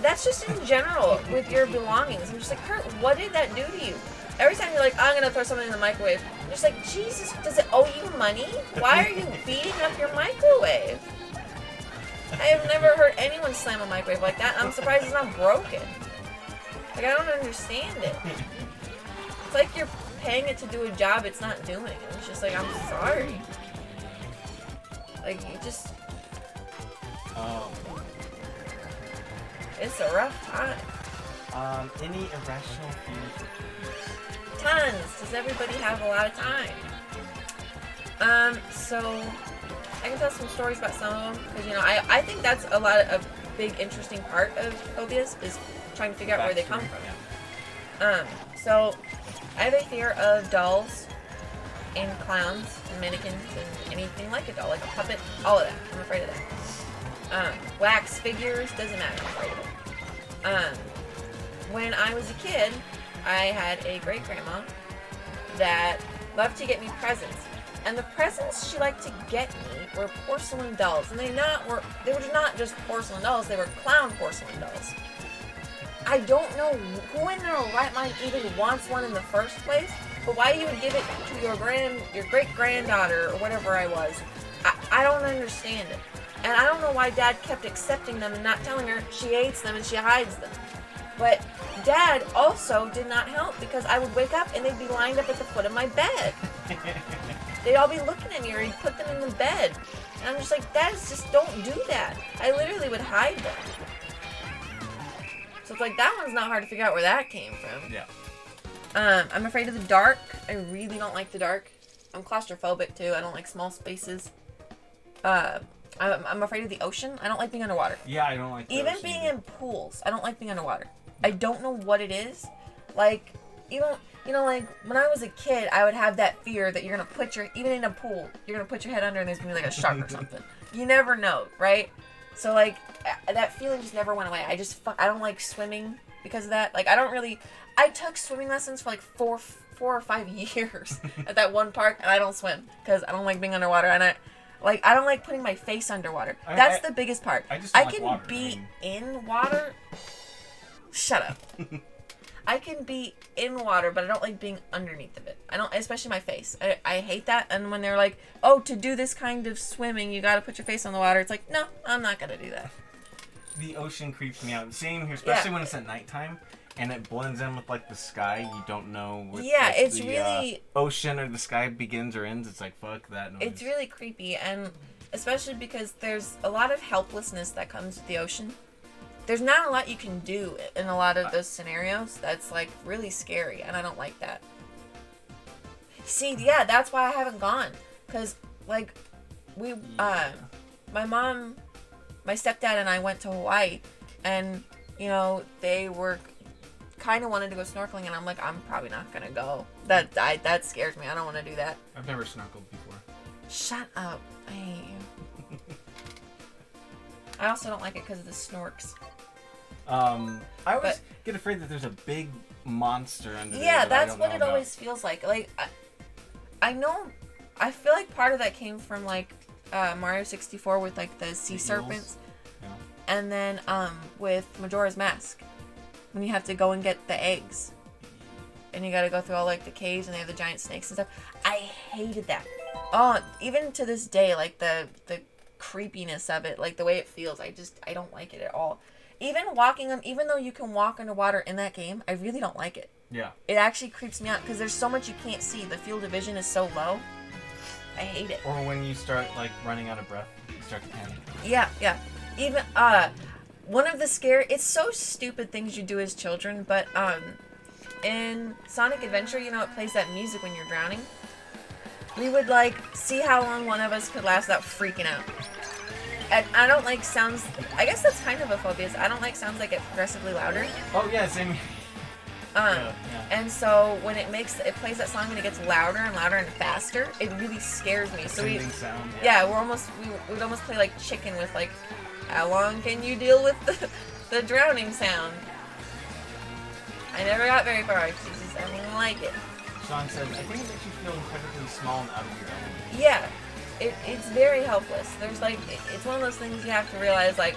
That's just in general with your belongings. I'm just like, Kurt, what did that do to you? Every time you're like, I'm going to throw something in the microwave, I'm just like, Jesus, does it owe you money? Why are you beating up your microwave? I have never heard anyone slam a microwave like that. I'm surprised it's not broken. Like, I don't understand it. It's like you're paying it to do a job it's not doing. It's just like, I'm sorry. Like, you just...
Oh.
It's a rough time.
Any irrational fears or phobias?
Tons. Does everybody have a lot of time? So I can tell some stories about some of them because I think that's a big interesting part of phobias is trying to figure out where they come from. So I have a fear of dolls and clowns and mannequins and anything like a doll, like a puppet, all of that. I'm afraid of that. Wax figures, doesn't matter, I'm afraid of it. When I was a kid, I had a great-grandma that loved to get me presents. And the presents she liked to get me were porcelain dolls. And they were not just porcelain dolls, they were clown porcelain dolls. I don't know who in their right mind even wants one in the first place, but why you would give it to your great-granddaughter or whatever I was, I don't understand it. And I don't know why Dad kept accepting them and not telling her she hates them and she hides them. But Dad also did not help because I would wake up and they'd be lined up at the foot of my bed. They'd all be looking at me or he'd put them in the bed. And I'm just like, Dad, just don't do that. I literally would hide them. So it's like, that one's not hard to figure out where that came from.
Yeah.
I'm afraid of the dark. I really don't like the dark. I'm claustrophobic too. I don't like small spaces. I'm afraid of the ocean. I don't like being underwater.
Yeah, I don't like the
Even
ocean
being
either.
in pools. I don't like being underwater. I don't know what it is. Like, like when I was a kid, I would have that fear that you're going to even in a pool, you're going to put your head under and there's going to be like a shark or something. you never know, right? So, like, that feeling just never went away. I don't like swimming because of that. Like, I took swimming lessons for like 4 or 5 years at that one park, and I don't swim because I don't like being underwater, and I don't like putting my face underwater. That's the biggest part. I can
water.
be in water. Shut up. I can be in water, but I don't like being underneath of it. I don't, especially my face. I hate that. And when they're like, oh, to do this kind of swimming, you got to put your face on the water. It's like, no, I'm not going to do that.
The ocean creeps me out. Same here, especially when it's at nighttime and it blends in with like the sky. You don't know what
it's
the
really
ocean or the sky begins or ends. It's like, fuck that noise.
It's really creepy, and especially because there's a lot of helplessness that comes with the ocean. There's not a lot you can do in a lot of those scenarios. That's like really scary, and I don't like that. See, yeah, that's why I haven't gone, because like my mom, my stepdad, and I went to Hawaii, and you know they were kind of wanted to go snorkeling, and I'm like, I'm probably not gonna go. That scares me. I don't want to do that.
I've never snorkeled before.
Shut up. I hate you. I also don't like it because of the snorks.
I always get afraid that there's a big monster under there.
Yeah, that's what it always feels like. Like, I know, I feel like part of that came from like Mario 64 with like the sea serpents, and then with Majora's Mask, when you have to go and get the eggs, and you got to go through all like the caves and they have the giant snakes and stuff. I hated that. Oh, even to this day, like the creepiness of it, like the way it feels, I don't like it at all. Even though you can walk underwater in that game, I really don't like it.
Yeah.
It actually creeps me out because there's so much you can't see. The field of vision is so low. I hate it.
Or when you start like running out of breath, you start to panic.
Yeah. Even one of the it's so stupid things you do as children, but in Sonic Adventure, you know, it plays that music when you're drowning. We would like see how long one of us could last without freaking out. And I don't like sounds. I guess that's kind of a phobia. I don't like sounds that get progressively louder.
Oh yeah, same.
And so when it plays that song and it gets louder and louder and faster, it really scares me. So
sound,
we would almost play like chicken with like, how long can you deal with the drowning sound? I never got very far. I didn't like it.
Sean said, I think it makes you feel incredibly small and out of your element.
Yeah. It's very helpless. There's like, it's one of those things you have to realize, like,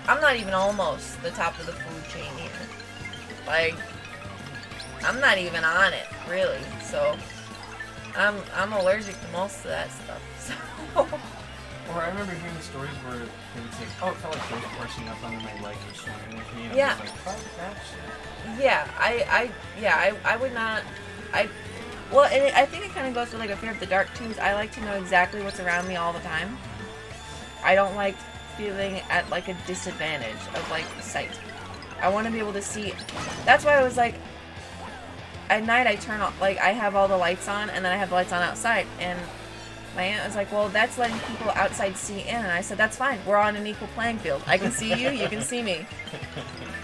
I'm not even almost the top of the food chain here. Like, I'm not even on it, really. So, I'm allergic to most of that stuff. So.
Or I remember hearing stories where they would say, oh, it felt like they were brushing up under my leg or swimming with me. And I was like, fuck that shit.
Yeah, I would not, well, and I think it kind of goes with like a fear of the dark too. I like to know exactly what's around me all the time. I don't like feeling at like a disadvantage of like sight. I want to be able to see. That's why I was like, at night I turn off, like I have all the lights on and then I have the lights on outside. And my aunt was like, well, that's letting people outside see in. And I said, that's fine. We're on an equal playing field. I can see you, you can see me.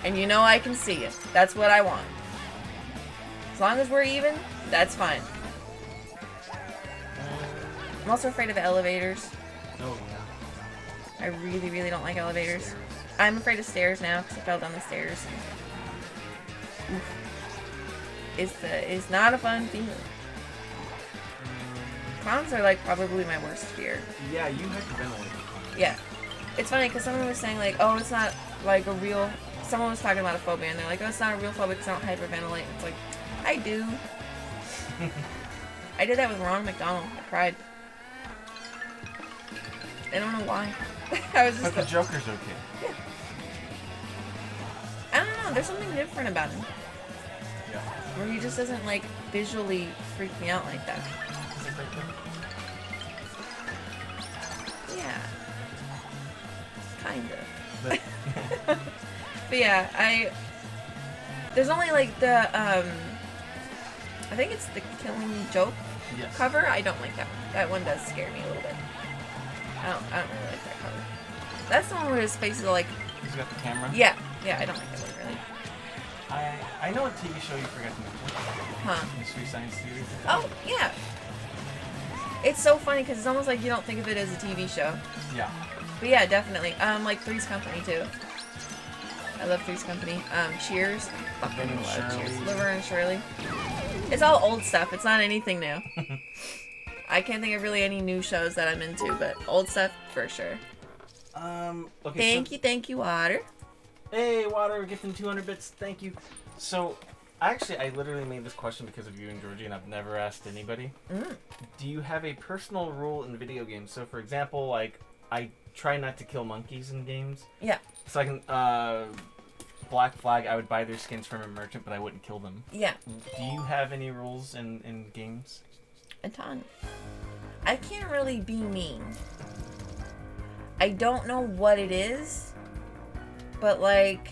And you know I can see you. That's what I want. As long as we're even, that's fine. I'm also afraid of elevators.
Oh, yeah.
I really, really don't like elevators. Stairs. I'm afraid of stairs now because I fell down the stairs. It's not a fun feeling. Clowns are like probably my worst fear.
Yeah, you hyperventilate.
Yeah. It's funny because someone was saying like, oh, it's not like a real... Someone was talking about a phobia and they're like, oh, it's not a real phobia because I don't hyperventilate. It's like, I do. I did that with Ronald McDonald. I cried. I don't know why. I was just.
But the Joker's okay.
Yeah. I don't know. There's something different about him.
Yeah.
Where he just doesn't like visually freak me out like that. Yeah. Kind of. But yeah, there's only like the I think it's the Killing Joke cover. I don't like that one. That one does scare me a little bit. I don't really like that cover. That's the one where his face is like...
He's got the camera?
Yeah, I don't like that one really.
I know a TV show you forgot to mention.
Huh?
Mystery Science Theory.
Oh, yeah. It's so funny because it's almost like you don't think of it as a TV show.
Yeah.
But yeah, definitely. Like Three's Company too. I love Three's Company. Cheers. Fucking love Cheers. Liver and Shirley. It's all old stuff. It's not anything new. I can't think of really any new shows that I'm into, but old stuff for sure.
Okay.
Thank you, Water.
Hey, Water, gifting 200 bits. Thank you. So, I literally made this question because of you and Georgie, and I've never asked anybody. Do you have a personal rule in video games? So, for example, like, I try not to kill monkeys in games.
Yeah.
So I can, Black Flag, I would buy their skins from a merchant, but I wouldn't kill them.
Yeah.
Do you have any rules in games?
A ton. I can't really be mean. I don't know what it is, but like,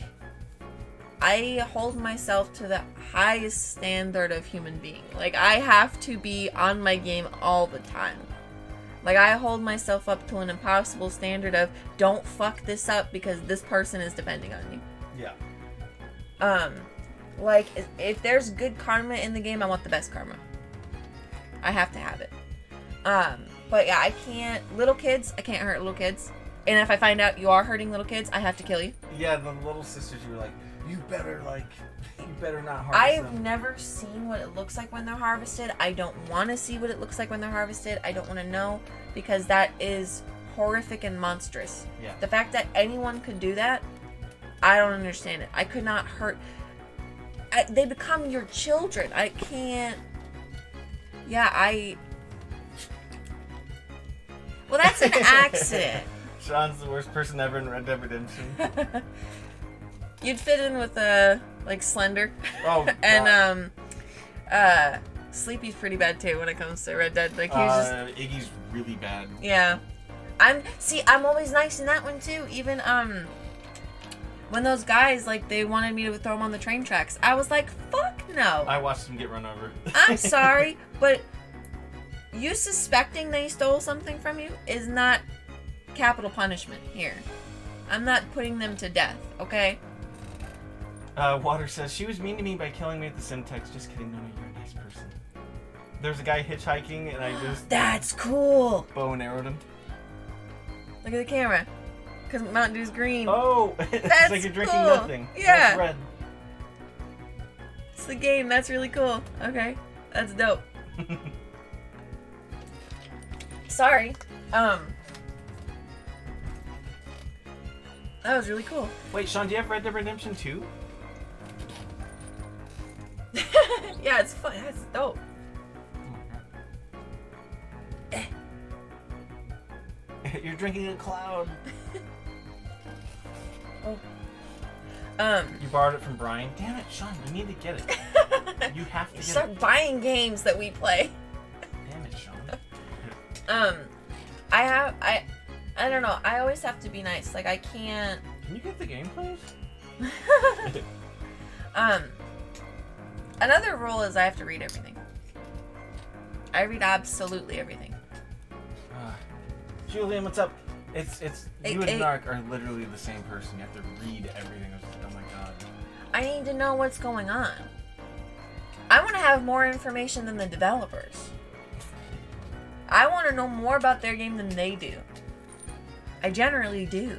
I hold myself to the highest standard of human being. Like, I have to be on my game all the time. Like, I hold myself up to an impossible standard of don't fuck this up because this person is depending on you.
Yeah.
Like, if there's good karma in the game, I want the best karma. I have to have it. But yeah, I can't hurt little kids. And if I find out you are hurting little kids, I have to kill you.
Yeah, the little sisters, you were like, you better not harvest
I've
them.
never seen what it looks like when they're harvested. I don't want to see what it looks like when they're harvested. I don't want to know, because that is horrific and monstrous.
Yeah.
The fact that anyone could do that, I don't understand it. I could not hurt. They become your children. I can't. Yeah, Well, that's an accident.
Sean's the worst person ever in Red Dead Redemption.
You'd fit in with like Slender.
Oh, God.
And Sleepy's pretty bad too when it comes to Red Dead. Like, he's just
Iggy's really bad.
Yeah. I'm always nice in that one too. Even when those guys, like, they wanted me to throw them on the train tracks, I was like, fuck no.
I watched them get run over.
I'm sorry, but you suspecting they stole something from you is not capital punishment here. I'm not putting them to death, okay?
Water says, she was mean to me by killing me at the Syntax. Just kidding, Nona, you're a nice person. There's a guy hitchhiking, and I just...
That's cool!
Bow and arrowed him.
Look at the camera. Because Mountain Dew's green.
Oh! It's
That's
like you're drinking
cool.
nothing.
Yeah.
That's red.
It's the game. That's really cool. Okay. That's dope. Sorry. That was really cool.
Wait, Sean, do you have Red Dead Redemption 2?
Yeah, it's fun. That's dope.
You're drinking a cloud.
Oh.
You borrowed it from Brian. Damn it, Sean, you need to get it. You have to get
Start
it.
buying games that we play.
Damn it, Sean.
I don't know. I always have to be nice. Like, I can't.
Can you get the game, please?
Another rule is I have to read everything. I read absolutely everything.
Julian, what's up? It's you and Narc are literally the same person. You have to read everything. I was like, oh my god.
I need to know what's going on. I want to have more information than the developers. I want to know more about their game than they do. I generally do.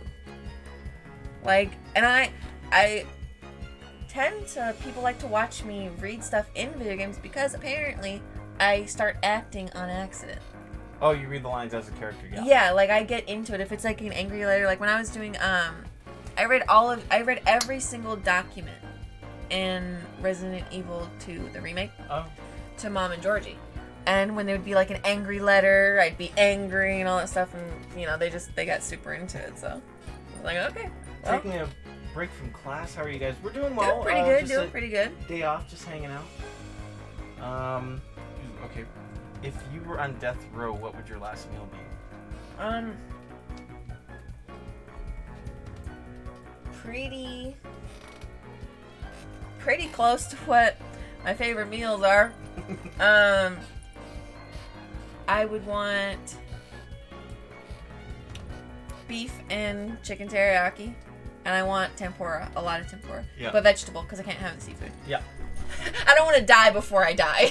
Like, and I tend to, people like to watch me read stuff in video games because apparently I start acting on accident.
Oh, you read the lines as a character, yeah.
Yeah, like I get into it. If it's like an angry letter, like when I was doing, I read every single document in Resident Evil 2, the remake, to Mom and Georgie. And when there would be like an angry letter, I'd be angry and all that stuff, and you know, they got super into it. So I was like, okay. Well,
taking a break from class. How are you guys? We're doing well.
Doing pretty good.
Day off, just hanging out. Okay. If you were on death row, what would your last meal be? Pretty close to what my favorite meals are. I would want beef and chicken teriyaki, and I want tempura, a lot of tempura, but vegetable because I can't have the seafood. Yeah.
I don't want to die before I die.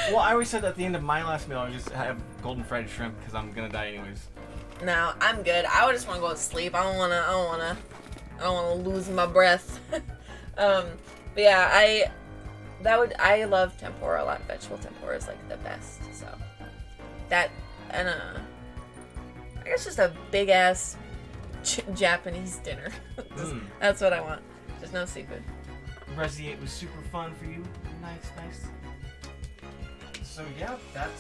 Well, I always said at the end of my last meal, I would just have golden fried shrimp because I'm gonna die anyways.
No, I'm good. I would just want to go to sleep. I don't wanna lose my breath. But yeah, I love tempura a lot. Vegetable tempura is like the best. So that and I guess just a big ass Japanese dinner. That's what I want. Just no seafood.
Resi 8 was super fun for you. Nice. So yeah, that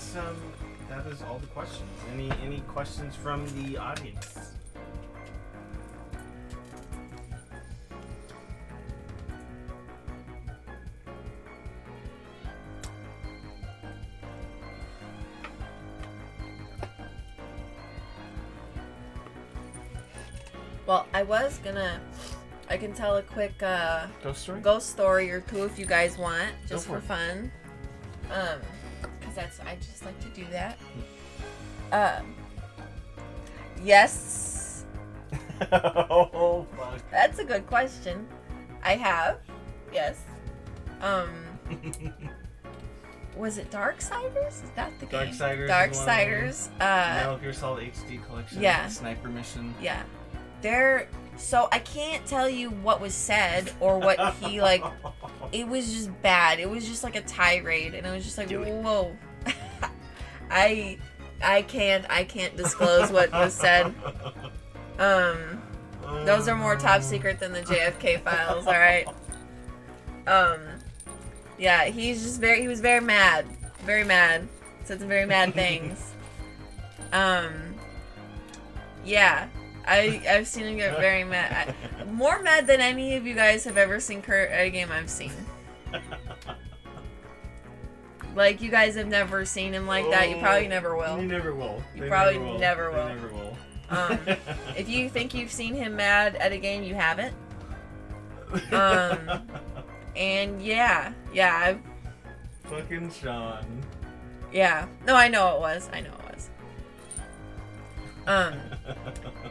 is all the questions. Any questions from the audience?
Well, I can tell a quick ghost story or two if you guys want, just for fun. Because I just like to do that. Yes.
Oh fuck.
That's a good question. I have. Yes. Was it Darksiders? Is that the game?
Darksiders. Metal Gear Solid HD collection.
Yeah.
Sniper mission.
Yeah. So I can't tell you what was said or what he like. It was just bad. It was just like a tirade, and it was just like, whoa. I can't disclose what was said. Those are more top secret than the JFK files. All right. Yeah, he was very mad, said some very mad things. Yeah. I've seen him get very mad. More mad than any of you guys have ever seen Kurt at a game I've seen. Like, you guys have never seen him like that. You probably never will.
You never will.
You probably never will.
They never will.
If you think you've seen him mad at a game, you haven't. And yeah, I've...
Fucking Sean.
Yeah. No, I know it was.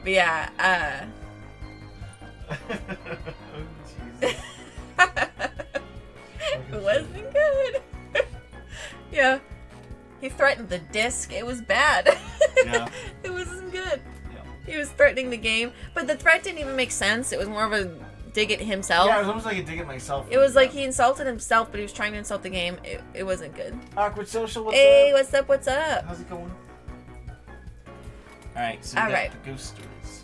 But yeah,
Oh, Jesus.
it wasn't good. Yeah. He threatened the disc. It was bad.
Yeah.
It wasn't good.
Yeah.
He was threatening the game, but the threat didn't even make sense. It was more of a dig at himself.
Yeah, it was almost like a dig at myself.
It was like he insulted himself, but he was trying to insult the game. It wasn't good.
Awkward Social,
Hey, what's up? What's up?
How's it going? Alright, so we got the ghost stories.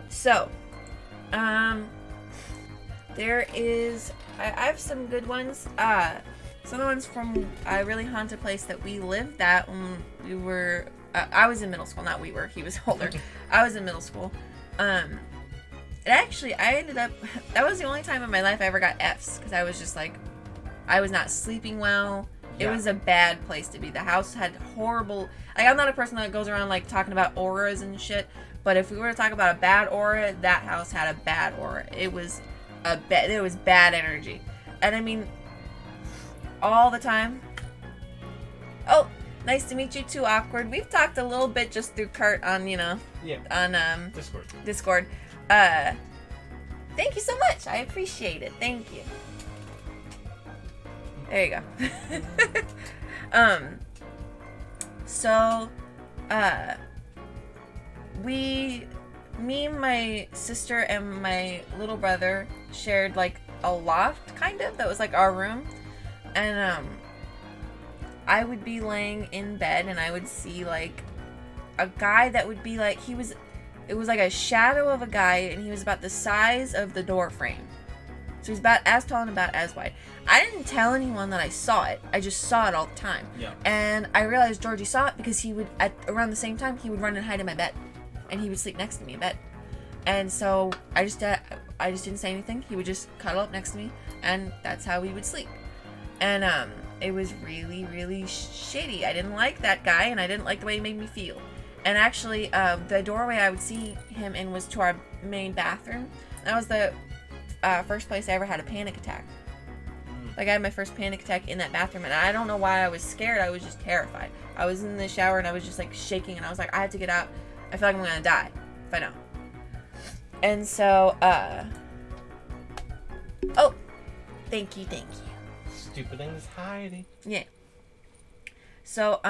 So, there is... I have some good ones. Some of the ones from a really haunted place that we lived at when we were... I was in middle school, not we were. He was older. I was in middle school. Actually, I ended up... That was the only time in my life I ever got Fs, because I was just like... I was not sleeping well. It was a bad place to be. The house had horrible... Like, I'm not a person that goes around, like, talking about auras and shit, but if we were to talk about a bad aura, that house had a bad aura. It was there was bad energy. And I mean, all the time. Oh, nice to meet you too, Awkward. We've talked a little bit just through Kurt on, on Discord. Thank you so much. I appreciate it. Thank you. There you go. So, me, my sister, and my little brother shared, like, a loft, kind of, that was, like, our room, and, I would be laying in bed, and I would see, like, a guy that would be, like, it was, like, a shadow of a guy, and he was about the size of the door frame. So he's about as tall and about as wide. I didn't tell anyone that I saw it. I just saw it all the time.
Yeah.
And I realized Georgie saw it because he would, around the same time, he would run and hide in my bed. And he would sleep next to me in bed. And so I just didn't say anything. He would just cuddle up next to me. And that's how we would sleep. And it was really, really shitty. I didn't like that guy, and I didn't like the way he made me feel. And actually, the doorway I would see him in was to our main bathroom. That was the first place I ever had a panic attack. Like, I had my first panic attack in that bathroom, and I don't know why I was scared. I was just terrified. I was in the shower, and I was just, like, shaking, and I was like, I have to get out. I feel like I'm gonna die if I don't. And so, oh, thank you.
Stupid thing is hiding.
Yeah. So,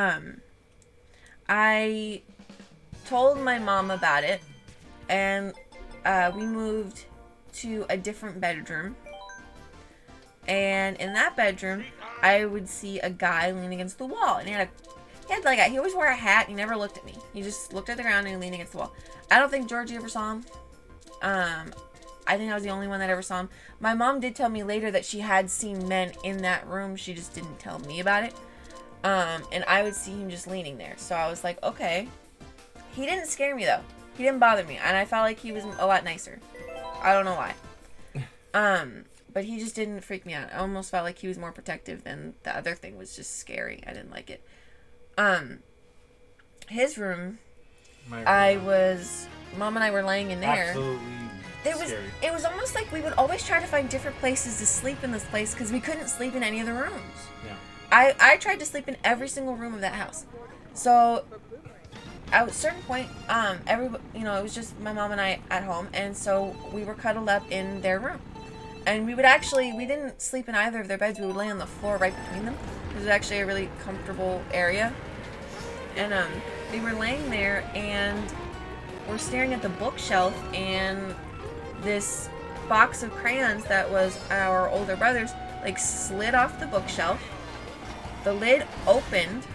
I told my mom about it, and we moved to a different bedroom. And in that bedroom, I would see a guy leaning against the wall, and he always wore a hat. He never looked at me. He just looked at the ground and leaned against the wall. I don't think Georgie ever saw him. I think I was the only one that ever saw him. My mom did tell me later that she had seen men in that room. She just didn't tell me about it. And I would see him just leaning there. So I was like, okay. He didn't scare me though. He didn't bother me, and I felt like he was a lot nicer. I don't know why. But he just didn't freak me out. I almost felt like he was more protective than the other thing was just scary. I didn't like it. His room, Mom and I were laying in there.
Absolutely scary.
It was almost like we would always try to find different places to sleep in this place because we couldn't sleep in any of the rooms.
Yeah.
I tried to sleep in every single room of that house. So at a certain point, it was just my mom and I at home, and so we were cuddled up in their room. And we didn't sleep in either of their beds. We would lay on the floor right between them. It was actually a really comfortable area. And we were laying there, and we're staring at the bookshelf, and this box of crayons that was our older brother's, slid off the bookshelf. The lid opened.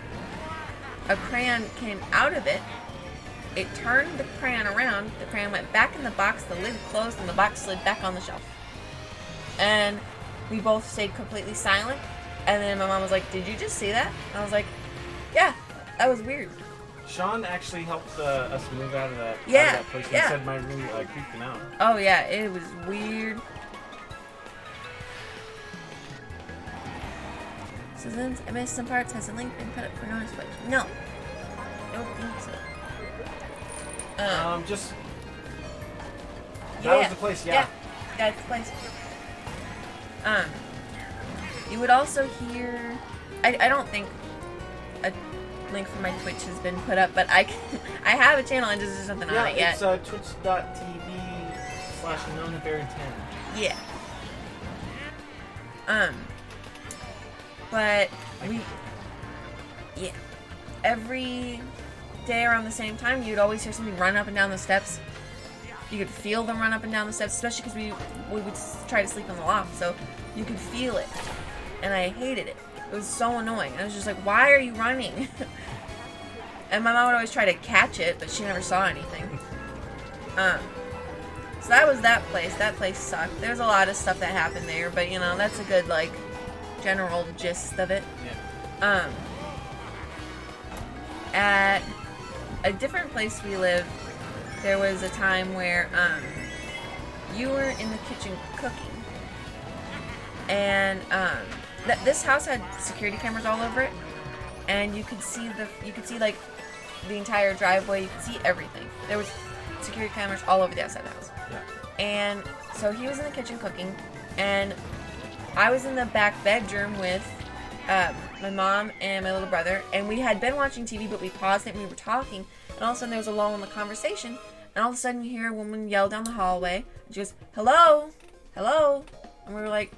A crayon came out of it. It turned the crayon around. The crayon went back in the box. The lid closed, and the box slid back on the shelf. And we both stayed completely silent. And then my mom was like, "Did you just see that?" And I was like, "Yeah, that was weird."
Sean actually helped us move out of that place. He said my room creeped him out.
Oh yeah, it was weird. So since I missed some parts, has a link been put up for notice? But no, I don't think so.
That was the place. Yeah,
that's the place. You would also hear. I don't think a link for my Twitch has been put up, but I have a channel and just there's nothing on it yet.
It's twitch.tv/Nonabear10.
Yeah. But every day around the same time, you'd always hear somebody run up and down the steps. You could feel them run up and down the steps, especially because we would try to sleep in the loft, so you could feel it. And I hated it. It was so annoying. I was just like, why are you running? And my mom would always try to catch it, but she never saw anything. So that was that place. That place sucked. There's a lot of stuff that happened there, but that's a good general gist of it.
Yeah.
At a different place we lived, there was a time where you were in the kitchen cooking, and this house had security cameras all over it, and you could see the entire driveway. You could see everything. There was security cameras all over the outside of the house.
Yeah.
And so he was in the kitchen cooking, and I was in the back bedroom with my mom and my little brother, and we had been watching TV, but we paused it and we were talking, and all of a sudden there was a lull in the conversation, and all of a sudden you hear a woman yell down the hallway, and she goes, "Hello? Hello?" And we were like,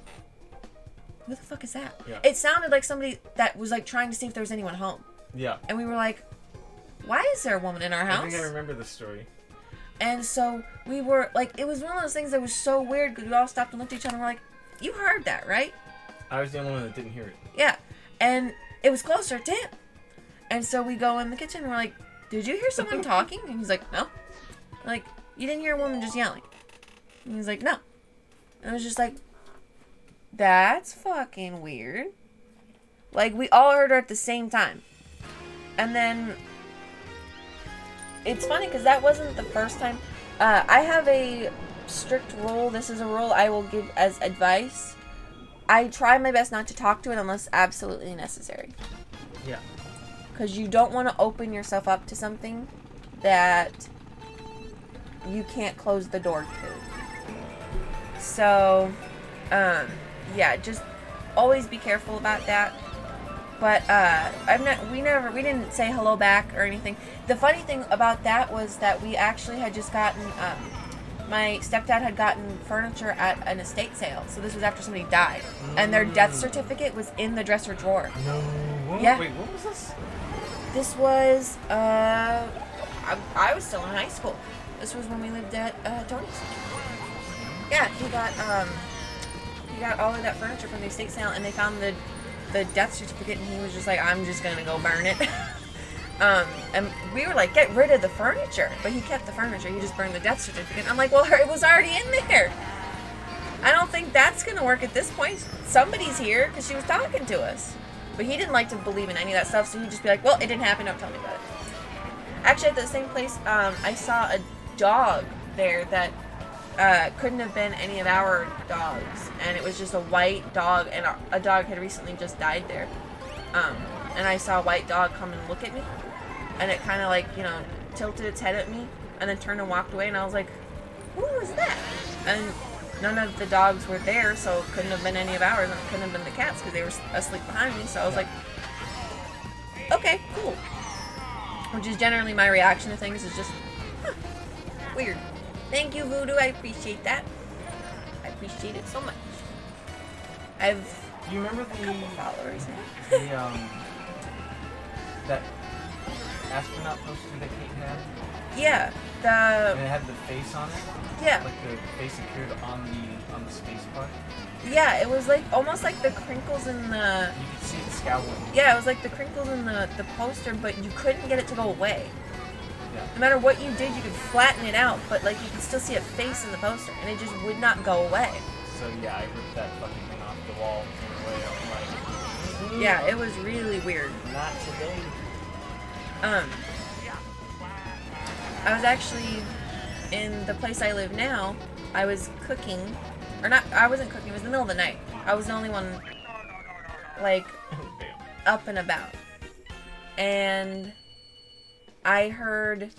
who the fuck is that?
Yeah.
It sounded like somebody that was trying to see if there was anyone home.
Yeah.
And we were like, why is there a woman in our house?
I think I remember this story.
And so we were it was one of those things that was so weird because we all stopped and looked at each other and we're like, you heard that, right?
I was the only one that didn't hear it.
Yeah. And it was closer to him. And so we go in the kitchen and we're like, did you hear someone talking? And he's like, no. Like, you didn't hear a woman just yelling. And he's like, no. And I was just like, that's fucking weird. We all heard her at the same time. And then it's funny because that wasn't the first time. I have a strict rule. This is a rule I will give as advice. I try my best not to talk to it unless absolutely necessary.
Yeah.
Because you don't want to open yourself up to something that you can't close the door to. So, just always be careful about that. But we didn't say hello back or anything. The funny thing about that was that we actually had just gotten my stepdad had gotten furniture at an estate sale. So this was after somebody died. And their death certificate was in the dresser drawer.
No. What?
Yeah.
Wait, what was this?
This was, I was still in high school. This was when we lived at Tony's. Yeah, he got all of that furniture from the estate sale, and they found the death certificate, and he was just like, I'm just gonna go burn it. And we were like, get rid of the furniture. But he kept the furniture. He just burned the death certificate. I'm like, well, it was already in there. I don't think that's going to work at this point. Somebody's here because she was talking to us. But he didn't like to believe in any of that stuff, so he'd just be like, well, it didn't happen. Don't tell me about it. Actually, at the same place, I saw a dog there that couldn't have been any of our dogs. And it was just a white dog, and a dog had recently just died there. And I saw a white dog come and look at me. And it kind of like, tilted its head at me and then turned and walked away. And I was like, who was that? And none of the dogs were there, so it couldn't have been any of ours. And it couldn't have been the cats because they were asleep behind me. So I was like, okay, cool. Which is generally my reaction to things, is just, weird. Thank you, Voodoo. I appreciate that. I appreciate it so much. I've
You remember
a couple followers now.
that astronaut poster that Kate had?
Yeah,
And it had the face on it?
yeah,
Like the face appeared on the space part?
yeah. It was like almost like the crinkles in the.
You could see it scowling.
Yeah, it was like the crinkles in the poster, but you couldn't get it to go away.
Yeah.
No matter what you did, you could flatten it out, but like you could still see a face in the poster, and it just would not go away.
So yeah, I ripped that fucking thing off the wall and threw it away. I'm like,
Yeah, it was really weird.
not today.
I was actually in the place I live now. I was cooking, or not. I wasn't cooking. It was the middle of the night. I was the only one, like,
Damn.
up and about, and I heard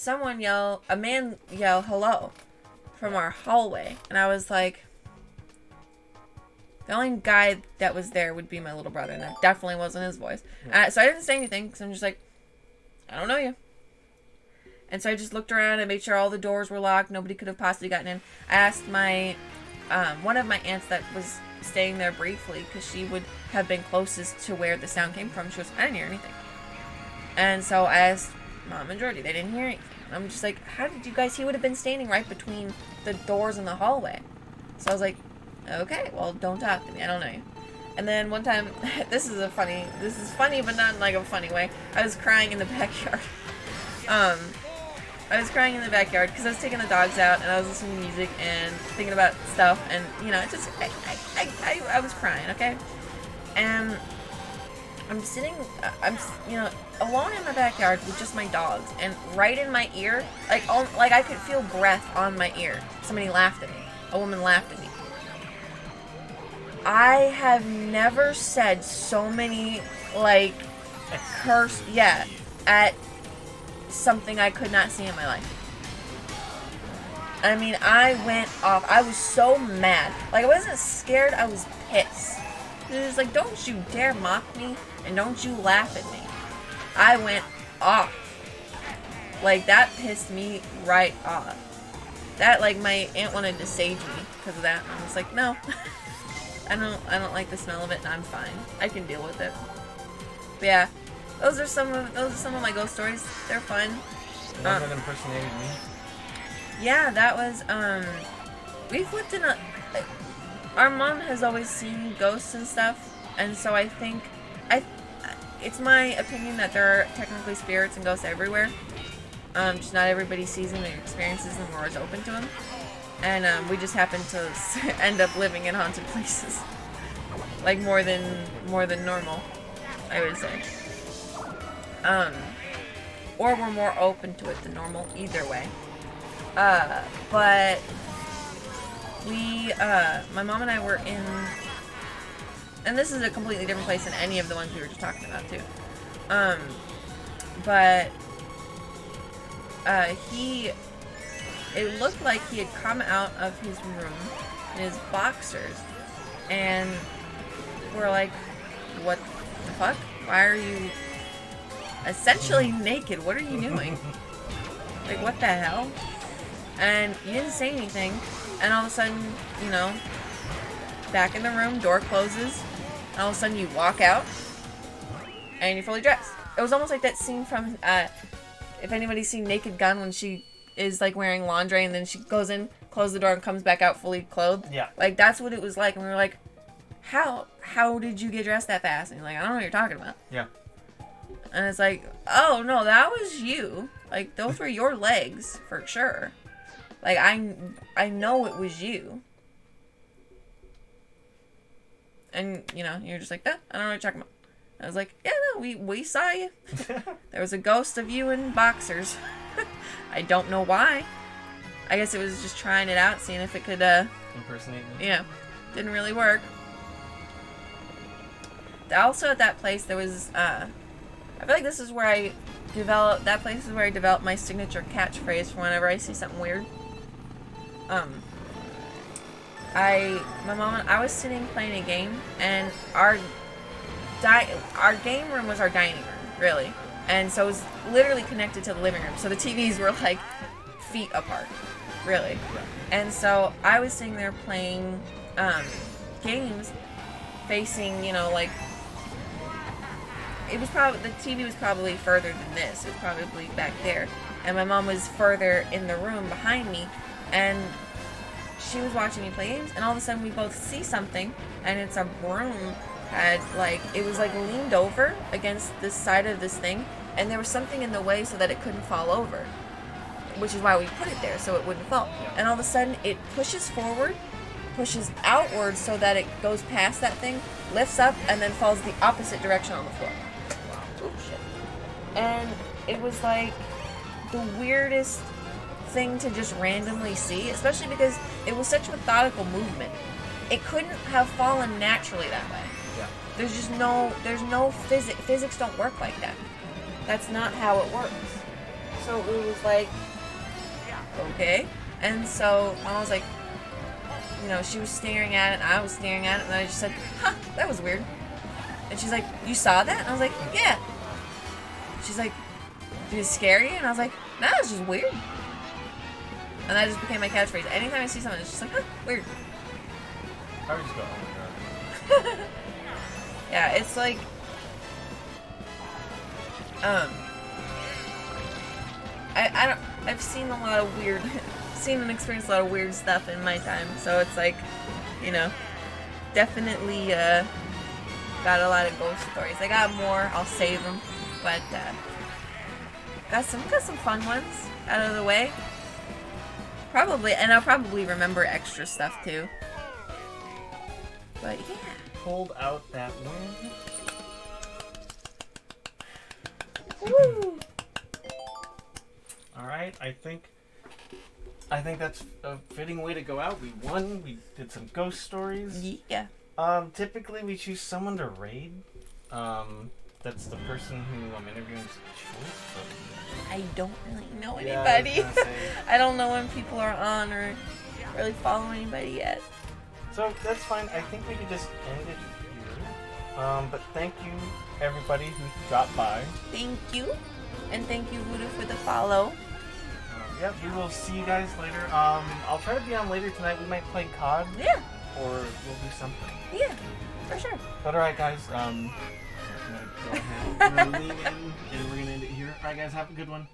a man yell hello from our hallway, and I was like, the only guy that was there would be my little brother, and that definitely wasn't his voice. So I didn't say anything, because I'm just like, I don't know you. And so I just looked around and made sure all the doors were locked. Nobody could have possibly gotten in. I asked my, one of my aunts that was staying there briefly, because she would have been closest to where the sound came from. She goes, I didn't hear anything. And so I asked Mom and Jordy. They didn't hear anything. I'm just like, how did you guys? He would have been standing right between the doors in the hallway. So I was like, okay, well, don't talk to me. I don't know you. And then one time, this is funny, but not in like a funny way. I was crying in the backyard. I was crying in the backyard because I was taking the dogs out and I was listening to music and thinking about stuff, and it just I was crying, okay? And I'm sitting, alone in my backyard with just my dogs, and right in my ear, like I could feel breath on my ear. Somebody laughed at me. A woman laughed at me. I have never said so many at something I could not see in my life. I mean, I went off. I was so mad. Like, I wasn't scared. I was pissed. It was like, don't you dare mock me, and don't you laugh at me. I went off. Like, that pissed me right off. That, like, my aunt wanted to sage me because of that. And I was like, no. I don't like the smell of it, and I'm fine. I can deal with it. But yeah, those are some of my ghost stories. They're fun.
One that impersonated me.
Yeah, that was we've lived in our mom has always seen ghosts and stuff, and so I think it's my opinion that there are technically spirits and ghosts everywhere. Just not everybody sees them and experiences them or is open to them. And we just happen to end up living in haunted places, like more than normal, I would say. Or we're more open to it than normal. Either way. But we, my mom and I were in, and this is a completely different place than any of the ones we were just talking about too. But it looked like he had come out of his room in his boxers, and we're like, what the fuck? Why are you essentially naked? What are you doing? Like, what the hell? And you didn't say anything. And all of a sudden, you know, back in the room, door closes. And all of a sudden you walk out. And you're fully dressed. It was almost like that scene from, if anybody's seen Naked Gun, when she is like wearing laundry and then she goes in, closes the door, and comes back out fully clothed.
Yeah.
Like, that's what it was like. And we were like, how did you get dressed that fast? And you're like, I don't know what you're talking about.
Yeah.
And it's like, oh, no, that was you. Like, those were your legs, for sure. Like, I know it was you. And, you know, you're just like, I don't know what you're talking about. I was like, yeah, no, we saw you. There was a ghost of you in boxers. I don't know why. I guess it was just trying it out, seeing if it could,
impersonate me.
you know, didn't really work. Also at that place, there was, I feel like this is where I developed my signature catchphrase for whenever I see something weird. My mom and I was sitting playing a game, and our game room was our dining room, really. And so it was literally connected to the living room. So the TVs were like feet apart, really.
Yeah.
And so I was sitting there playing games facing, you know, like, the TV was probably further than this. It was probably back there. And my mom was further in the room behind me. And she was watching me play games. And all of a sudden we both see something. And it's a broom had, like, it was like leaned over against the side of this thing. And there was something in the way so that it couldn't fall over. Which is why we put it there, so it wouldn't fall.
Yeah.
And all of a sudden it pushes forward, pushes outward so that it goes past that thing, lifts up, and then falls the opposite direction on the floor. Oh, shit. And it was like the weirdest thing to just randomly see, especially because it was such methodical movement. It couldn't have fallen naturally that way.
Yeah.
There's no physics don't work like that. That's not how it works. So it was like, okay. And so Mom was like, you know, she was staring at it, and I was staring at it, and I just said, that was weird. And she's like, you saw that? And I was like, yeah. She's like, did it scare you? And I was like, nah, it's just weird. And that just became my catchphrase. Anytime I see something, it's just like, weird.
I would just go, oh my god.
Yeah, it's like, I've seen a lot of weird, seen and experienced a lot of weird stuff in my time, so it's like, you know, definitely, got a lot of ghost stories. I got more, I'll save them, but, got some fun ones out of the way. Probably, and I'll probably remember extra stuff too. But yeah.
Hold out that wind.
Woo!
Alright, I think that's a fitting way to go out. We won, we did some ghost stories.
Yeah.
Typically we choose someone to raid. That's the person who I'm interviewing's choice, but
I don't really know
yeah,
anybody.
I was gonna say.
I don't know when people are on or really follow anybody yet.
So that's fine. I think we could just end it here. But thank you everybody who dropped by.
Thank you. And thank you, Voodoo, for the follow.
Yep, we will see you guys later. I'll try to be on later tonight. We might play COD.
Yeah.
Or we'll do something.
Yeah, for sure.
But alright guys, I'm gonna go ahead. We're gonna lean in and we're gonna end it here. Alright guys, have a good one.